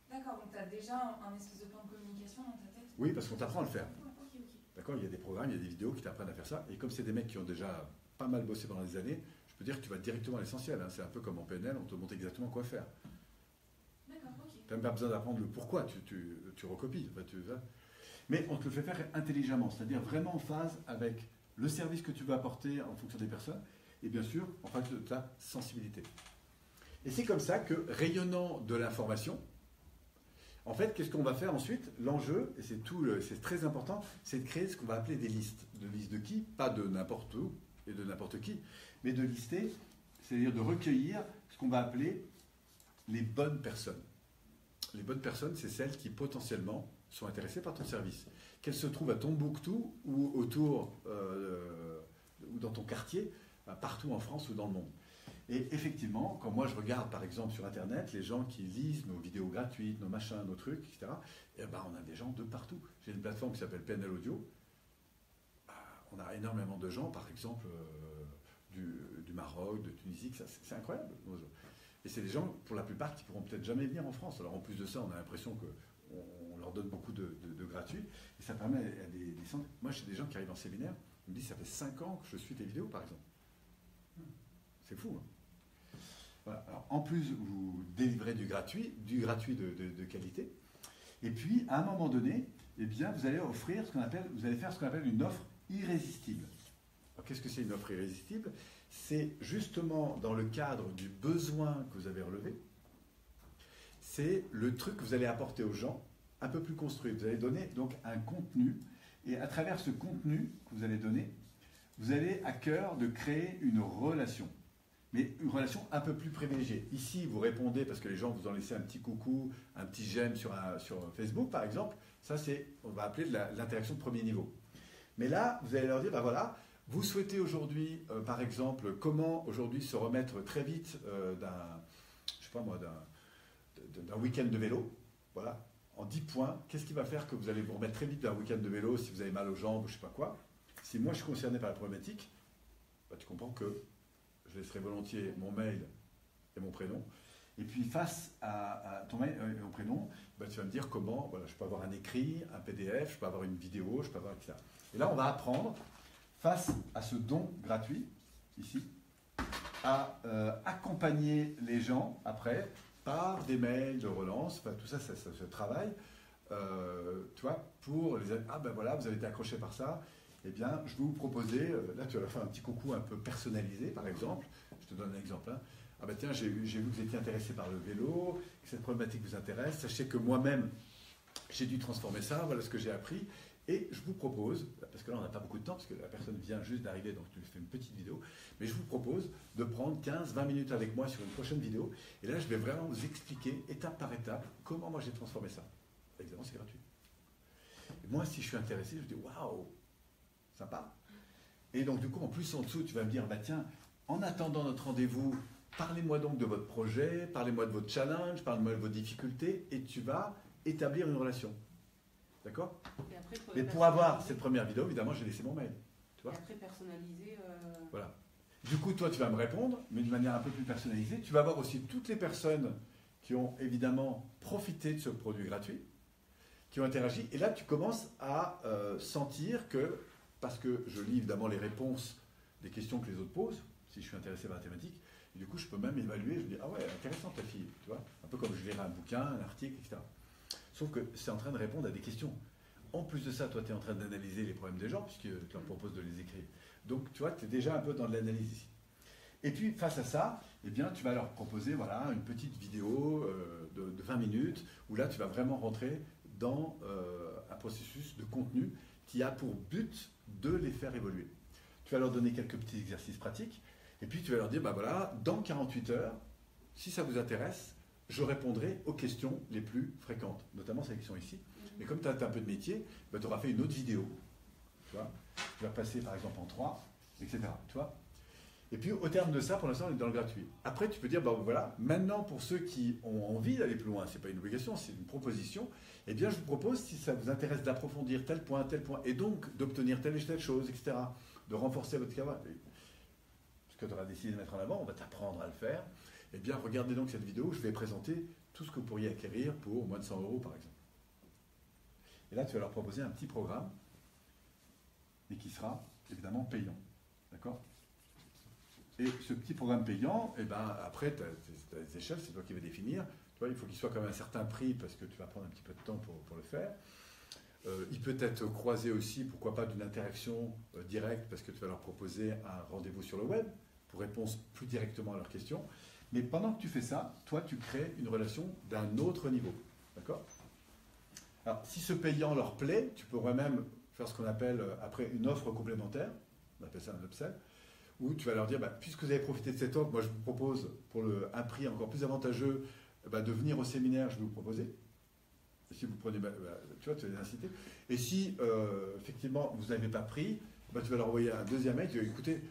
S2: D'accord, donc tu as déjà un espèce de plan de communication dans ta tête.
S1: Oui, parce qu'on t'apprend à le faire.
S2: Okay.
S1: D'accord, il y a des programmes, il y a des vidéos qui t'apprennent à faire ça. Et comme c'est des mecs qui ont déjà pas mal bossé pendant des années, je peux dire que tu vas directement à l'essentiel. Hein. C'est un peu comme en PNL, on te montre exactement quoi faire.
S2: D'accord, ok.
S1: Tu n'as même pas besoin d'apprendre le pourquoi, tu recopies. Enfin, mais on te le fait faire intelligemment, c'est-à-dire vraiment en phase avec le service que tu veux apporter en fonction des personnes, et bien sûr, en face de ta sensibilité. Et c'est comme ça que, rayonnant de l'information, en fait, qu'est-ce qu'on va faire ensuite? L'enjeu, et c'est très important, c'est de créer ce qu'on va appeler des listes. De listes de qui? Pas de n'importe où et de n'importe qui, mais de lister, c'est-à-dire de recueillir ce qu'on va appeler les bonnes personnes. Les bonnes personnes, c'est celles qui potentiellement sont intéressées par ton service. Qu'elles se trouvent à Tombouctou ou autour, ou dans ton quartier, partout en France ou dans le monde. Et effectivement, quand moi je regarde par exemple sur Internet, les gens qui lisent nos vidéos gratuites, nos machins, nos trucs, etc., et ben, on a des gens de partout. J'ai une plateforme qui s'appelle PNL Audio. On a énormément de gens, par exemple, du Maroc, de Tunisie, c'est incroyable. Et c'est des gens, pour la plupart, qui ne pourront peut-être jamais venir en France. Alors en plus de ça, on a l'impression qu'on leur donne beaucoup de gratuits. Et ça permet à des centaines. Moi, j'ai des gens qui arrivent en séminaire, ils me disent, ça fait 5 ans que je suis tes vidéos, par exemple. C'est fou, hein. Voilà. Alors, en plus, vous délivrez du gratuit de qualité. Et puis, à un moment donné, eh bien, vous allez faire ce qu'on appelle une offre irrésistible. Alors, qu'est-ce que c'est une offre irrésistible? C'est justement dans le cadre du besoin que vous avez relevé, c'est le truc que vous allez apporter aux gens, un peu plus construit. Vous allez donner donc un contenu, et à travers ce contenu que vous allez donner, vous avez à cœur de créer une relation. Mais une relation un peu plus privilégiée. Ici, vous répondez parce que les gens vous ont laissé un petit coucou, un petit j'aime sur Facebook, par exemple. Ça, on va appeler de l'interaction de premier niveau. Mais là, vous allez leur dire, ben voilà, vous souhaitez aujourd'hui, par exemple, comment aujourd'hui se remettre très vite d'un week-end de vélo. Voilà, en 10 points. Qu'est-ce qui va faire que vous allez vous remettre très vite d'un week-end de vélo si vous avez mal aux jambes ou je ne sais pas quoi? Si moi, je suis concerné par la problématique, ben, tu comprends que je laisserai volontiers mon mail et mon prénom. Et puis, face à ton mail et mon prénom, ben, tu vas me dire comment, voilà, je peux avoir un écrit, un PDF, je peux avoir une vidéo, je peux avoir etc. Et là, on va apprendre, face à ce don gratuit, ici, à accompagner les gens, après, par des mails de relance, enfin, tout ça, ça se travaille, tu vois, pour les... Ah ben voilà, vous avez été accroché par ça, eh bien, je vais vous proposer, là tu vas faire un petit coucou un peu personnalisé, par exemple. Je te donne un exemple. Hein. Ah ben tiens, j'ai vu que vous étiez intéressé par le vélo, que cette problématique vous intéresse. Sachez que moi-même, j'ai dû transformer ça, voilà ce que j'ai appris. Et je vous propose, parce que là on n'a pas beaucoup de temps, parce que la personne vient juste d'arriver, donc tu lui fais une petite vidéo, mais je vous propose de prendre 15-20 minutes avec moi sur une prochaine vidéo. Et là, je vais vraiment vous expliquer, étape par étape, comment moi j'ai transformé ça. Évidemment, c'est gratuit. Et moi, si je suis intéressé, je dis waouh! Sympa. Et donc, du coup, en plus, en dessous, tu vas me dire, bah tiens, en attendant notre rendez-vous, parlez-moi donc de votre projet, parlez-moi de votre challenge, parlez-moi de vos difficultés, et tu vas établir une relation. D'accord? Et pour avoir cette première vidéo, évidemment, j'ai laissé mon mail. Tu vois?
S2: Et après, personnaliser.
S1: Voilà. Du coup, toi, tu vas me répondre, mais d'une manière un peu plus personnalisée. Tu vas voir aussi toutes les personnes qui ont évidemment profité de ce produit gratuit, qui ont interagi. Et là, tu commences à sentir que, parce que je lis évidemment les réponses des questions que les autres posent, si je suis intéressé par la thématique, et du coup, je peux même évaluer, je me dis, ah ouais, intéressant ta fille, tu vois, un peu comme je lirais un bouquin, un article, etc. Sauf que c'est en train de répondre à des questions. En plus de ça, toi, tu es en train d'analyser les problèmes des gens, puisque tu leur proposes de les écrire. Donc, tu vois, tu es déjà un peu dans de l'analyse ici. Et puis, face à ça, eh bien, tu vas leur proposer voilà, une petite vidéo de 20 minutes, où là, tu vas vraiment rentrer dans un processus de contenu qui a pour but de les faire évoluer. Tu vas leur donner quelques petits exercices pratiques, et puis tu vas leur dire, bah voilà, dans 48 heures, si ça vous intéresse, je répondrai aux questions les plus fréquentes, notamment celles qui sont ici. Mais comme tu as un peu de métier, bah, tu auras fait une autre vidéo. Tu vois, tu vas passer par exemple en 3, etc. Tu vois. Et puis au terme de ça, pour l'instant, on est dans le gratuit. Après, tu peux dire, bah voilà, maintenant pour ceux qui ont envie d'aller plus loin, ce n'est pas une obligation, c'est une proposition, eh bien je vous propose, si ça vous intéresse d'approfondir tel point, et donc d'obtenir telle et telle chose, etc., de renforcer votre camarade, ce que tu auras décidé de mettre en avant, on va t'apprendre à le faire, eh bien regardez donc cette vidéo où je vais présenter tout ce que vous pourriez acquérir pour moins de 100 € par exemple. Et là, tu vas leur proposer un petit programme, et qui sera évidemment payant. D'accord ? Et ce petit programme payant, eh ben, après, tu as des échelles, c'est toi qui vas définir. Tu vois, il faut qu'il soit quand même un certain prix parce que tu vas prendre un petit peu de temps pour le faire. Il peut être croisé aussi, pourquoi pas, d'une interaction directe parce que tu vas leur proposer un rendez-vous sur le web pour répondre plus directement à leurs questions. Mais pendant que tu fais ça, toi, tu crées une relation d'un autre niveau. D'accord? Alors, si ce payant leur plaît, tu pourrais même faire ce qu'on appelle après une offre complémentaire, on appelle ça un upsell, où tu vas leur dire, puisque vous avez profité de cette offre, moi je vous propose pour un prix encore plus avantageux de venir au séminaire, je vais vous proposer. Et si vous prenez, tu vois, tu vas les inciter. Et si effectivement vous n'avez pas pris, tu vas leur envoyer un deuxième mail, tu vas dire, écoutez,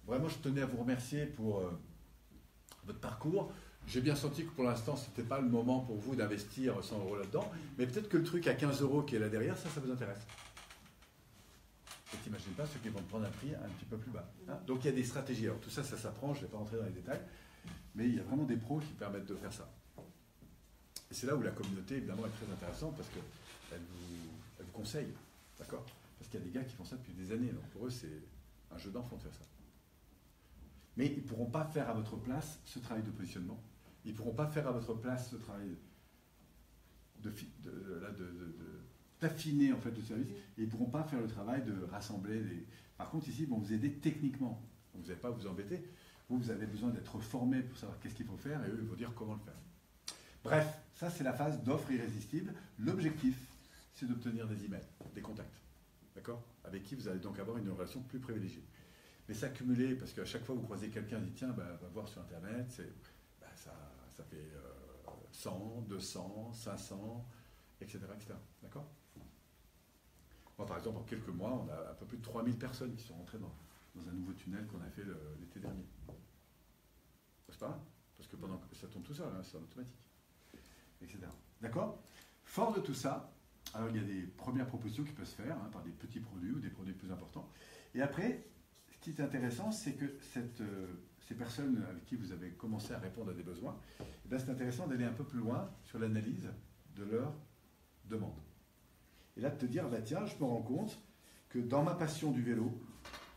S1: vraiment je tenais à vous remercier pour votre parcours. J'ai bien senti que pour l'instant, ce n'était pas le moment pour vous d'investir 100 € là-dedans, mais peut-être que le truc à 15 € qui est là derrière, ça vous intéresse. Et t'imagines pas ceux qui vont te prendre un prix un petit peu plus bas. Hein. Donc il y a des stratégies. Alors tout ça, ça s'apprend, je ne vais pas rentrer dans les détails, mais il y a vraiment des pros qui permettent de faire ça. Et c'est là où la communauté, évidemment, est très intéressante parce qu'elle vous conseille, d'accord? Parce qu'il y a des gars qui font ça depuis des années, donc pour eux, c'est un jeu d'enfant de faire ça. Mais ils ne pourront pas faire à votre place ce travail de positionnement. Ils ne pourront pas faire à votre place ce travail d'affiner en fait le service. Et ils ne pourront pas faire le travail de rassembler les... Par contre, ici, ils vont vous aider techniquement. Donc, vous n'allez pas vous embêter. Vous avez besoin d'être formé pour savoir qu'est-ce qu'il faut faire et eux, ils vont dire comment le faire. Bref, ça, c'est la phase d'offre irrésistible. L'objectif, c'est d'obtenir des emails, des contacts. D'accord? Avec qui vous allez donc avoir une relation plus privilégiée. Mais s'accumuler, parce qu'à chaque fois que vous croisez quelqu'un, dit tiens, va voir sur Internet, ça fait 100, 200, 500, etc. D'accord? Moi, par exemple, en quelques mois, on a un peu plus de 3000 personnes qui sont rentrées dans un nouveau tunnel qu'on a fait l'été dernier. C'est pas mal, parce que pendant que ça tourne tout seul, hein, c'est en automatique, etc. D'accord? Fort de tout ça, alors il y a des premières propositions qui peuvent se faire par des petits produits ou des produits plus importants. Et après, ce qui est intéressant, c'est que ces personnes avec qui vous avez commencé à répondre à des besoins, c'est intéressant d'aller un peu plus loin sur l'analyse de leurs demandes. Et là, de te dire, tiens, je me rends compte que dans ma passion du vélo,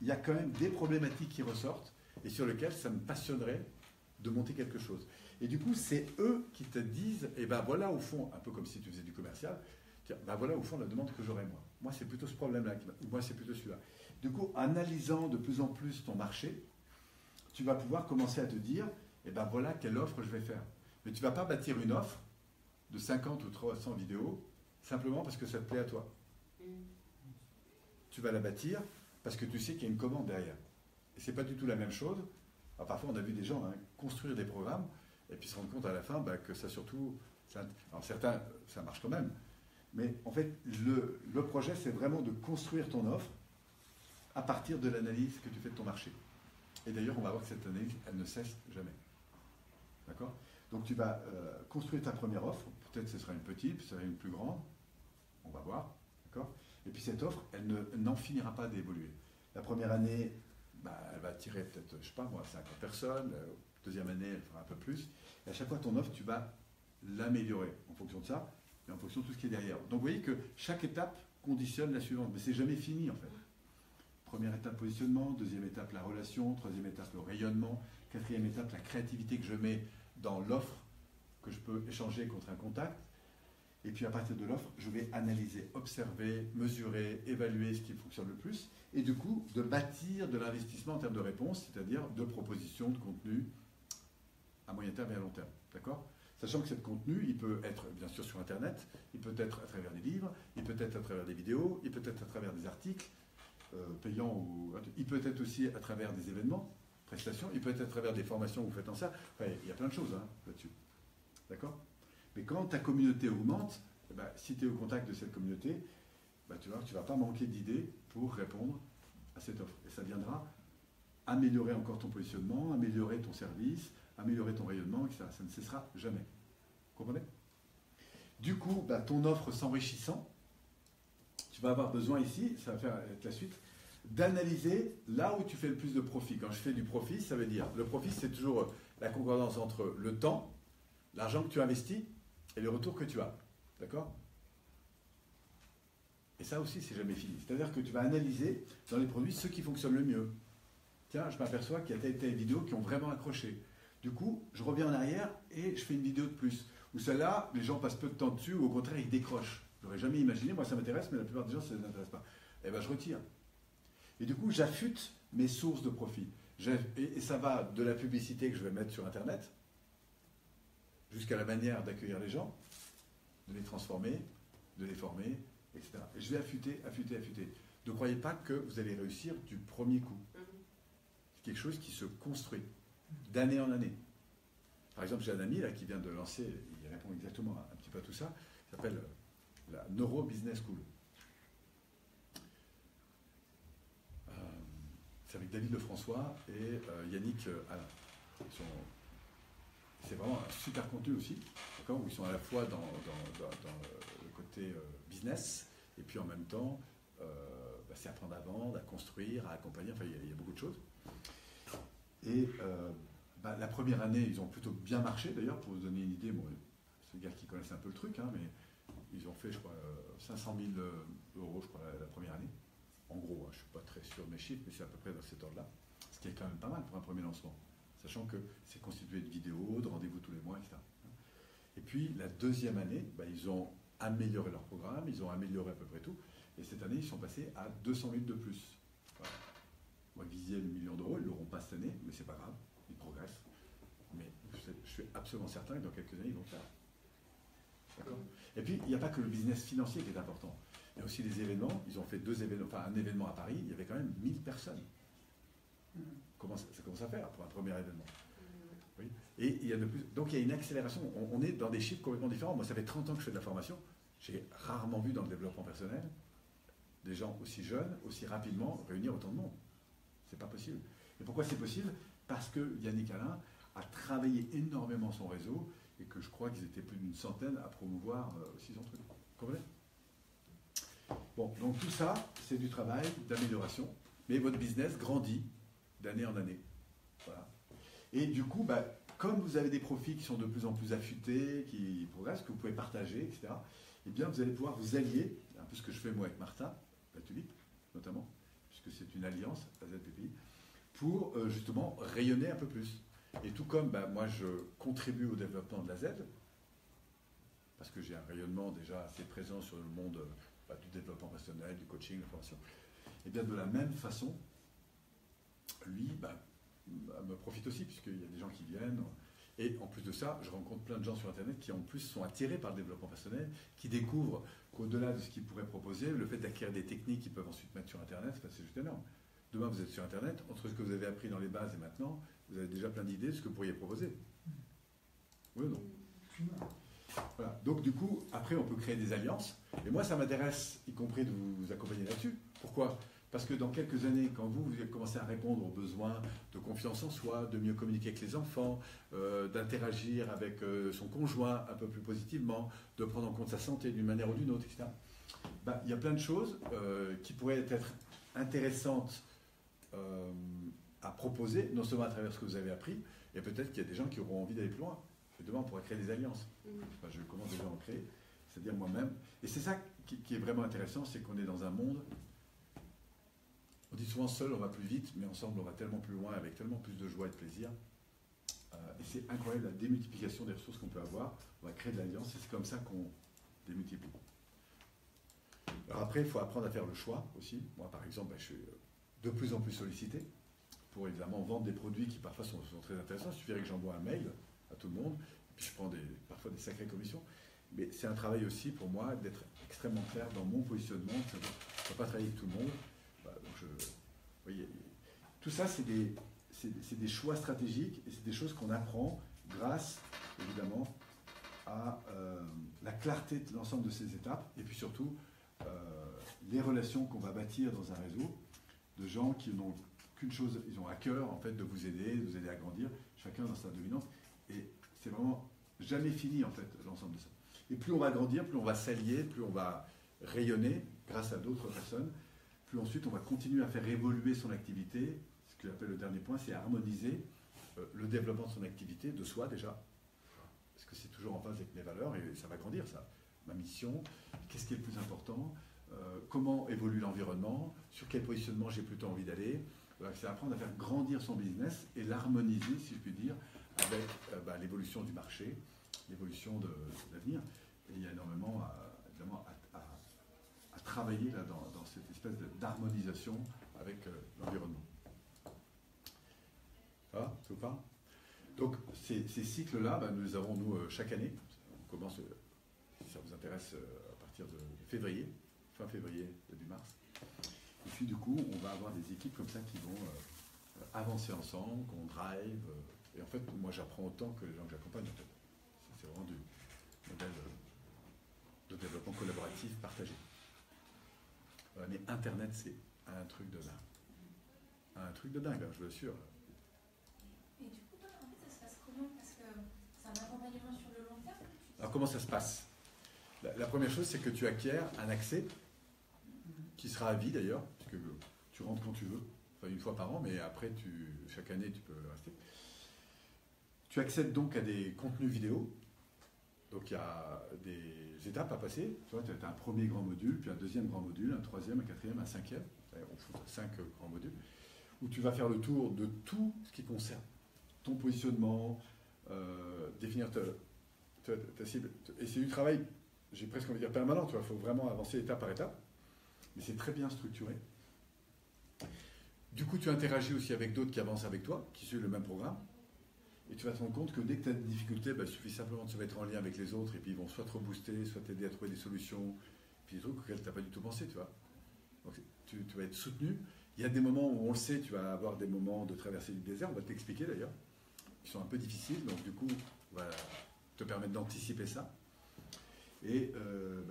S1: il y a quand même des problématiques qui ressortent et sur lesquelles ça me passionnerait de monter quelque chose. Et du coup, c'est eux qui te disent, voilà au fond, un peu comme si tu faisais du commercial, voilà au fond la demande que j'aurais moi. Moi, c'est plutôt ce problème-là, moi, c'est plutôt celui-là. Du coup, analysant de plus en plus ton marché, tu vas pouvoir commencer à te dire, voilà quelle offre je vais faire. Mais tu ne vas pas bâtir une offre de 50 ou 300 vidéos simplement parce que ça te plaît à toi. Tu vas la bâtir parce que tu sais qu'il y a une commande derrière. Et ce n'est pas du tout la même chose. Alors, parfois, on a vu des gens construire des programmes et puis se rendre compte à la fin que ça surtout... Alors certains, ça marche quand même. Mais en fait, le projet, c'est vraiment de construire ton offre à partir de l'analyse que tu fais de ton marché. Et d'ailleurs, on va voir que cette analyse, elle ne cesse jamais. D'accord? Donc tu vas construire ta première offre. Peut-être ce sera une petite, ce sera une plus grande. On va voir. D'accord? Et puis cette offre, elle n'en finira pas d'évoluer. La première année, elle va attirer peut-être, je sais pas moi, 50 personnes. Deuxième année, elle fera un peu plus. Et à chaque fois, ton offre, tu vas l'améliorer en fonction de ça et en fonction de tout ce qui est derrière. Donc vous voyez que chaque étape conditionne la suivante. Mais c'est jamais fini en fait. Première étape, positionnement. Deuxième étape, la relation. Troisième étape, le rayonnement. Quatrième étape, la créativité que je mets dans l'offre que je peux échanger contre un contact. Et puis à partir de l'offre, je vais analyser, observer, mesurer, évaluer ce qui fonctionne le plus. Et du coup, de bâtir de l'investissement en termes de réponse, c'est-à-dire de propositions, de contenu à moyen terme et à long terme. D'accord? Sachant que ce contenu, il peut être bien sûr sur Internet, il peut être à travers des livres, il peut être à travers des vidéos, il peut être à travers des articles payants, il peut être aussi à travers des événements, prestations, il peut être à travers des formations que vous faites en ça. Enfin, il y a plein de choses là-dessus. D'accord? Mais quand ta communauté augmente, si tu es au contact de cette communauté, tu vois, tu ne vas pas manquer d'idées pour répondre à cette offre. Et ça viendra améliorer encore ton positionnement, améliorer ton service, améliorer ton rayonnement, etc. Ça ne cessera jamais. Vous comprenez? Du coup, ton offre s'enrichissant, tu vas avoir besoin ici, ça va faire être la suite, d'analyser là où tu fais le plus de profit. Quand je fais du profit, ça veut dire, le profit, c'est toujours la concordance entre le temps, l'argent que tu investis et le retour que tu as. D'accord? Et ça aussi, c'est jamais fini. C'est-à-dire que tu vas analyser dans les produits ce qui fonctionne le mieux. tiens, je m'aperçois qu'il y a telle vidéo qui ont vraiment accroché. Du coup, je reviens en arrière et je fais une vidéo de plus. Ou celle-là, les gens passent peu de temps dessus, ou au contraire, ils décrochent. Je n'aurais jamais imaginé, moi ça m'intéresse, mais la plupart des gens, ça ne les intéresse pas. Eh bien, je retire. Et du coup, j'affûte mes sources de profit. Et ça va de la publicité que je vais mettre sur Internet, jusqu'à la manière d'accueillir les gens, de les transformer, de les former, etc. Et je vais affûter, affûter, affûter. Ne croyez pas que vous allez réussir du premier coup. C'est quelque chose qui se construit d'année en année. Par exemple, j'ai un ami là, qui vient de lancer, il répond exactement un petit peu à tout ça, il s'appelle la Neuro Business School. C'est avec David Lefrançois et Yannick Alain. C'est vraiment un super contenu aussi, où ils sont à la fois dans le côté business, et puis en même temps, c'est apprendre à vendre, à construire, à accompagner, enfin il y a beaucoup de choses. Et la première année, ils ont plutôt bien marché d'ailleurs, pour vous donner une idée, bon, c'est des gars qui connaissent un peu le truc, hein, mais ils ont fait, je crois, 500 000 euros, je crois, la première année. En gros, je ne suis pas très sûr de mes chiffres, mais c'est à peu près dans cet ordre-là, ce qui est quand même pas mal pour un premier lancement, sachant que c'est constitué de vidéos, de rendez-vous tous les mois, etc. Et puis, la deuxième année, ils ont amélioré leur programme, ils ont amélioré à peu près tout, et cette année, ils sont passés à 200 000 de plus. Voilà. Moi, ils visaient le million d'euros, ils ne l'auront pas cette année, mais c'est pas grave, ils progressent. Mais je suis absolument certain que dans quelques années, ils vont le faire. D'accord ? Et puis, il n'y a pas que le business financier qui est important. Il y a aussi des événements. Ils ont fait 2 événements, enfin un événement à Paris, il y avait quand même 1000 personnes. Ça commence à faire pour un premier événement. Oui. Et il y a de plus, donc il y a une accélération. On est dans des chiffres complètement différents. Moi, ça fait 30 ans que je fais de la formation. J'ai rarement vu dans le développement personnel des gens aussi jeunes, aussi rapidement réunir autant de monde. C'est pas possible. Et pourquoi c'est possible ? Parce que Yannick Alain a travaillé énormément son réseau et que je crois qu'ils étaient plus d'une centaine à promouvoir aussi son truc. Vous comprenez ? Bon, donc tout ça, c'est du travail d'amélioration, mais votre business grandit d'année en année. Voilà. Et du coup, comme vous avez des profits qui sont de plus en plus affûtés, qui progressent, que vous pouvez partager, etc., eh bien, vous allez pouvoir vous allier, un peu ce que je fais moi avec Martin, la Tulipe, notamment, puisque c'est une alliance, AZPPI, pour justement rayonner un peu plus. Et tout comme moi, je contribue au développement de la Z, parce que j'ai un rayonnement déjà assez présent sur le monde du développement personnel, du coaching, de la formation, et bien de la même façon, lui me profite aussi, puisqu'il y a des gens qui viennent. Et en plus de ça, je rencontre plein de gens sur Internet qui en plus sont attirés par le développement personnel, qui découvrent qu'au-delà de ce qu'ils pourraient proposer, le fait d'acquérir des techniques qu'ils peuvent ensuite mettre sur Internet, c'est juste énorme. Demain, vous êtes sur Internet, entre ce que vous avez appris dans les bases et maintenant, vous avez déjà plein d'idées de ce que vous pourriez proposer. Oui ou non ? Voilà. Donc du coup, après, on peut créer des alliances. Et moi, ça m'intéresse, y compris de vous accompagner là-dessus. Pourquoi ? Parce que dans quelques années, quand vous commencez à répondre aux besoins de confiance en soi, de mieux communiquer avec les enfants, d'interagir avec son conjoint un peu plus positivement, de prendre en compte sa santé d'une manière ou d'une autre, etc. Il y a plein de choses qui pourraient être intéressantes à proposer, non seulement à travers ce que vous avez appris, et peut-être qu'il y a des gens qui auront envie d'aller plus loin. Et demain, on pourra créer des alliances. Enfin, je commence déjà à en créer, c'est-à-dire moi-même. Et c'est ça qui est vraiment intéressant, c'est qu'on est dans un monde. On dit souvent seul on va plus vite, mais ensemble on va tellement plus loin, avec tellement plus de joie et de plaisir. Et c'est incroyable la démultiplication des ressources qu'on peut avoir. On va créer de l'alliance et c'est comme ça qu'on démultiplie. Alors après, il faut apprendre à faire le choix aussi. Moi par exemple, je suis de plus en plus sollicité pour évidemment vendre des produits qui parfois sont très intéressants. Il suffirait que j'envoie un mail à tout le monde, et puis je prends parfois des sacrées commissions. Mais c'est un travail aussi pour moi d'être extrêmement clair dans mon positionnement. Je ne peux pas travailler avec tout le monde. Vous voyez, tout ça, c'est des choix stratégiques et c'est des choses qu'on apprend grâce, évidemment, à la clarté de l'ensemble de ces étapes et puis surtout les relations qu'on va bâtir dans un réseau de gens qui n'ont qu'une chose, ils ont à cœur en fait de vous aider à grandir, chacun dans sa dominance. Et c'est vraiment jamais fini en fait l'ensemble de ça. Et plus on va grandir, plus on va s'allier, plus on va rayonner grâce à d'autres personnes. Plus ensuite on va continuer à faire évoluer son activité. Ce que j'appelle le dernier point, c'est harmoniser le développement de son activité, de soi déjà, parce que c'est toujours en phase avec mes valeurs et ça va grandir ça. Ma mission, qu'est-ce qui est le plus important, comment évolue l'environnement, sur quel positionnement j'ai plutôt envie d'aller, C'est apprendre à faire grandir son business et l'harmoniser, si je puis dire, avec l'évolution du marché, l'évolution de l'avenir. Et il y a énormément évidemment, à travailler là, dans cette espèce d'harmonisation avec l'environnement. Ça va? Ça vous parle? Donc ces cycles-là, nous les avons nous chaque année. On commence, si ça vous intéresse, à partir de février, fin février, début mars. Et puis du coup, on va avoir des équipes comme ça qui vont avancer ensemble, qu'on drive. Et en fait, moi j'apprends autant que les gens que j'accompagne. En fait. C'est vraiment du modèle de développement collaboratif partagé. Mais Internet, c'est un truc de dingue. Un truc de dingue, je vous l'assure.
S2: Et du coup, en fait, ça se passe comment? Parce que c'est un accompagnement sur le long terme.
S1: Alors comment ça se passe? La première chose, c'est que tu acquiers un accès, qui sera à vie d'ailleurs, puisque tu rentres quand tu veux, enfin une fois par an, mais après, chaque année, tu peux rester. Tu accèdes donc à des contenus vidéo. Donc il y a des étapes à passer. Tu vois, tu as un premier grand module, puis un deuxième grand module, un troisième, un quatrième, un cinquième. On fout 5 grands modules, où tu vas faire le tour de tout ce qui concerne ton positionnement, définir ta cible. Et c'est du travail, j'ai presque envie de dire permanent, il faut vraiment avancer étape par étape. Mais c'est très bien structuré. Du coup, tu interagis aussi avec d'autres qui avancent avec toi, qui suivent le même programme. Et tu vas te rendre compte que dès que tu as des difficultés, il suffit simplement de se mettre en lien avec les autres et puis ils vont soit te rebooster, soit t'aider à trouver des solutions, puis des trucs auxquels tu n'as pas du tout pensé, tu vois. Donc tu vas être soutenu. Il y a des moments où on le sait, tu vas avoir des moments de traversée du désert, on va t'expliquer d'ailleurs, qui sont un peu difficiles, donc du coup, on va te permettre d'anticiper ça. Et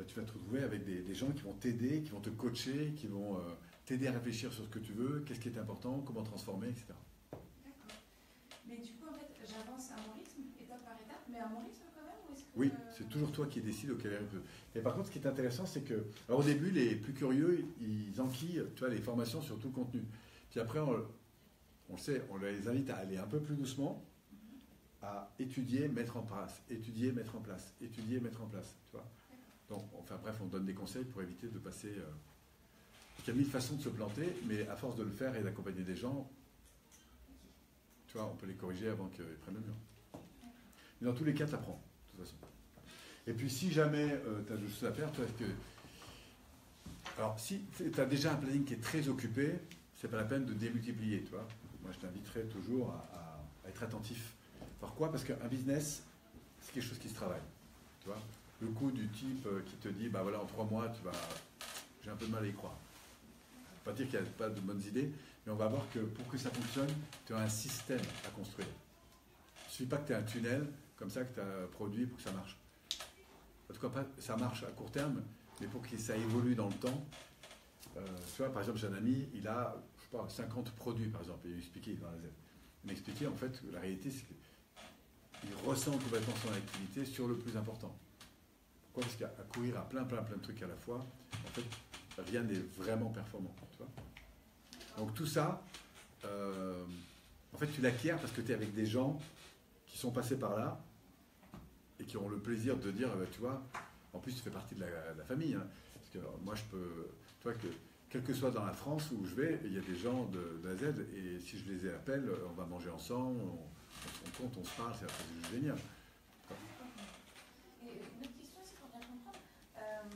S1: tu vas te retrouver avec des gens qui vont t'aider, qui vont te coacher, qui vont t'aider à réfléchir sur ce que tu veux, qu'est-ce qui est important, comment transformer, etc.
S2: D'accord. Mais du coup, en fait, j'avance à mon rythme, étape par étape, mais à mon rythme quand même, ou est-ce que...
S1: Oui, c'est toujours toi qui décides auquel rythme. Et par contre, ce qui est intéressant, c'est que, alors au début, les plus curieux, ils enquillent, tu vois, les formations sur tout le contenu. Puis après, on le sait, on les invite à aller un peu plus doucement, à étudier, mettre en place, étudier, mettre en place, étudier, mettre en place, tu vois. Donc, enfin bref, on donne des conseils pour éviter de passer... Il y a mille façons de se planter, mais à force de le faire et d'accompagner des gens, tu vois, on peut les corriger avant qu'ils prennent le mur. Mais dans tous les cas, tu apprends, de toute façon. Et puis, si jamais tu as des choses à faire, tu vois, alors, si tu as déjà un planning qui est très occupé, c'est pas la peine de démultiplier, tu vois. Moi, je t'inviterais toujours à être attentif. Pourquoi? Parce qu'un business, c'est quelque chose qui se travaille, tu vois. Le coup du type qui te dit, bah voilà, en 3 mois, j'ai un peu de mal à y croire. Pas dire qu'il n'y a pas de bonnes idées, mais on va voir que pour que ça fonctionne, tu as un système à construire. Il ne suffit pas que tu aies un tunnel comme ça que tu as produit pour que ça marche. En tout cas, ça marche à court terme, mais pour que ça évolue dans le temps. Tu vois, par exemple, j'ai un ami, il a, je sais pas, 50 produits, par exemple, et il m'expliquait dans la Z. Il m'expliquait, en fait, la réalité, c'est qu'il ressent complètement son activité sur le plus important. Pourquoi? Parce qu'à courir à plein de trucs à la fois, en fait, rien n'est vraiment performant. Tu vois. Donc tout ça, en fait, tu l'acquiers parce que tu es avec des gens qui sont passés par là et qui ont le plaisir de dire, tu vois, en plus tu fais partie de la famille. Hein, parce que moi, je peux, tu vois, que quel que soit dans la France où je vais, il y a des gens de A à Z et si je les appelle, on va manger ensemble, on compte, on se parle, c'est génial.
S2: Et une autre question, c'est pour bien comprendre. En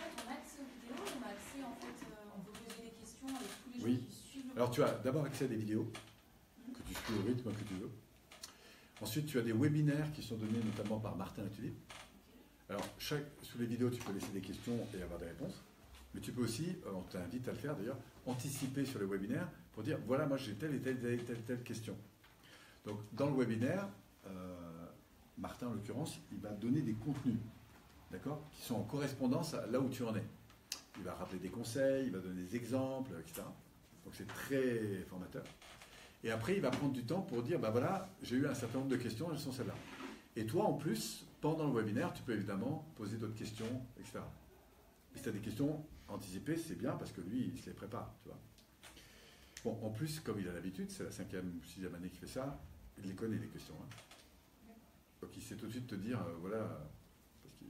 S2: fait, on a accès aux vidéos, on a accès, en fait, on peut poser des questions avec tous les gens qui suivent.
S1: Alors tu as d'abord accès à des vidéos, que tu suis au rythme que tu veux. Ensuite, tu as des webinaires qui sont donnés notamment par Martin Latulippe. Alors, sous les vidéos, tu peux laisser des questions et avoir des réponses. Mais tu peux aussi, on t'invite à le faire d'ailleurs, anticiper sur le webinaire pour dire, voilà, moi j'ai telle et telle question. Donc, dans le webinaire, Martin, en l'occurrence, il va donner des contenus, d'accord, qui sont en correspondance à là où tu en es. Il va rappeler des conseils, il va donner des exemples, etc. Donc, c'est très formateur. Et après, il va prendre du temps pour dire, bah voilà, j'ai eu un certain nombre de questions, elles sont celles-là. Et toi, en plus, pendant le webinaire, tu peux évidemment poser d'autres questions, etc. Et si tu as des questions anticipées, c'est bien parce que lui, il se les prépare, tu vois. Bon, en plus, comme il a l'habitude, c'est la 5e ou 6e année qu'il fait ça, il les connaît, les questions. Hein. Donc il sait tout de suite te dire, voilà, parce qu'il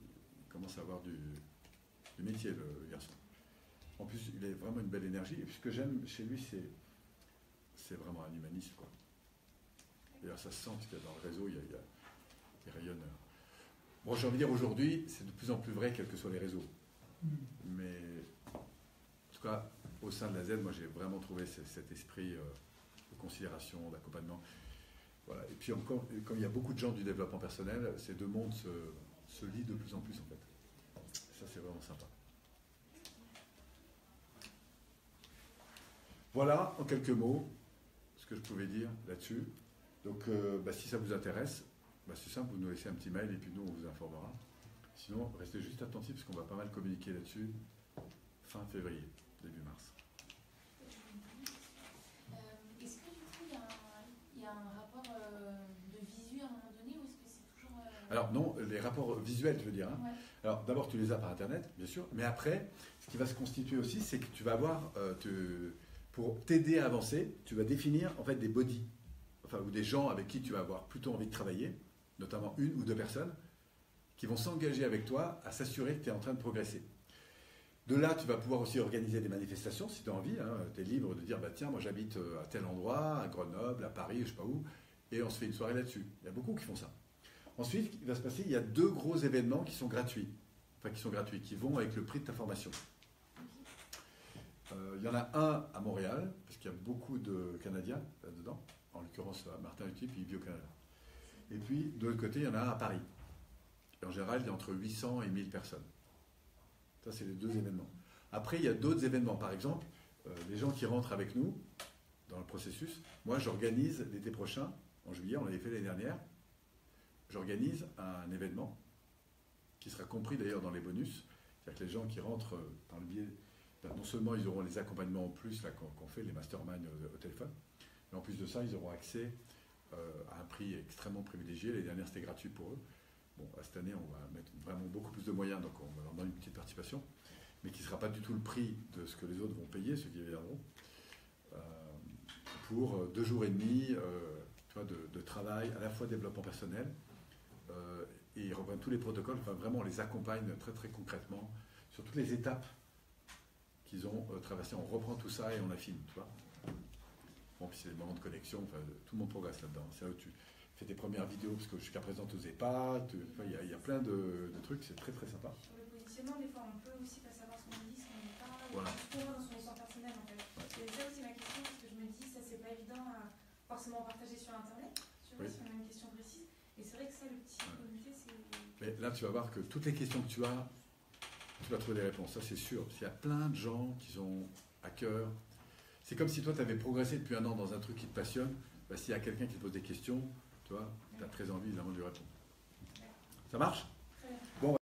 S1: commence à avoir du métier, le garçon. En plus, il a vraiment une belle énergie. Et puis ce que j'aime chez lui, c'est c'est vraiment un humaniste, quoi. D'ailleurs, ça se sent parce que dans le réseau, il rayonne. Bon, j'ai envie de dire, aujourd'hui, c'est de plus en plus vrai, quels que soient les réseaux. Mais, en tout cas, au sein de la Z, moi, j'ai vraiment trouvé cet esprit de considération, d'accompagnement. Voilà. Et puis, encore, comme il y a beaucoup de gens du développement personnel, ces deux mondes se lient de plus en plus, en fait. Ça, c'est vraiment sympa. Voilà, en quelques mots, ce que je pouvais dire là-dessus. Donc, si ça vous intéresse, c'est simple, vous nous laissez un petit mail et puis nous, on vous informera. Sinon, restez juste attentifs parce qu'on va pas mal communiquer là-dessus fin février, début mars.
S2: Est-ce que du coup, il y a un rapport de visu à un moment donné ou est-ce que c'est toujours...
S1: Alors non, les rapports visuels, je veux dire. Hein. Ouais. Alors d'abord, tu les as par Internet, bien sûr, mais après, ce qui va se constituer aussi, c'est que tu vas avoir, pour t'aider à avancer, tu vas définir en fait des bodies, ou des gens avec qui tu vas avoir plutôt envie de travailler, notamment une ou deux personnes, qui vont s'engager avec toi à s'assurer que tu es en train de progresser. De là, tu vas pouvoir aussi organiser des manifestations si tu as envie. Hein. Tu es libre de dire, tiens, moi j'habite à tel endroit, à Grenoble, à Paris, je ne sais pas où, et on se fait une soirée là-dessus. Il y a beaucoup qui font ça. Ensuite, il va se passer, il y a 2 gros événements qui sont gratuits, qui vont avec le prix de ta formation. Il y en a un à Montréal, parce qu'il y a beaucoup de Canadiens là-dedans, en l'occurrence Martin Hutty, puis il vit au Canada. Et puis, de l'autre côté, il y en a un à Paris. Et en général, il y a entre 800 et 1000 personnes. Ça, c'est les 2 événements. Après, il y a d'autres événements. Par exemple, les gens qui rentrent avec nous dans le processus, moi, j'organise l'été prochain, en juillet, on l'avait fait l'année dernière, j'organise un événement qui sera compris d'ailleurs dans les bonus. C'est-à-dire que les gens qui rentrent dans le biais, non seulement ils auront les accompagnements en plus qu'on fait, les masterminds au téléphone, mais en plus de ça, ils auront accès à un prix extrêmement privilégié. L'année dernière, c'était gratuit pour eux. Bon, cette année, on va mettre vraiment beaucoup plus de moyens, donc on va leur donner une petite participation, mais qui ne sera pas du tout le prix de ce que les autres vont payer, ceux qui viendront, pour 2 jours et demi de travail, à la fois développement personnel, et ils reprennent tous les protocoles, vraiment on les accompagne très très concrètement sur toutes les étapes qu'ils ont traversées. On reprend tout ça et on affine, tu vois. Bon, puis c'est des moments de connexion, tout le monde progresse là-dedans. C'est là où tu fais tes premières vidéos, parce que jusqu'à présent tu n'osais pas, il y a plein de trucs, c'est très très sympa.
S2: Sur le positionnement, des fois on peut aussi pas savoir ce qu'on dit, ce qu'on dit pas,
S1: voilà.
S2: Dans son histoire personnelle en fait. Ouais. C'est ça aussi ma question, parce que je me dis, ça c'est pas évident à forcément partager sur Internet, tu vois, si on a une question précise. Et c'est vrai que ça, le petit comité, c'est...
S1: Mais là, tu vas voir que toutes les questions que tu vas trouver des réponses, ça c'est sûr. Parce qu'il y a plein de gens qui ont à cœur. C'est comme si toi, tu avais progressé depuis 1 an dans un truc qui te passionne. S'il y a quelqu'un qui te pose des questions, tu vois, tu as très envie évidemment de lui répondre. Ça marche ?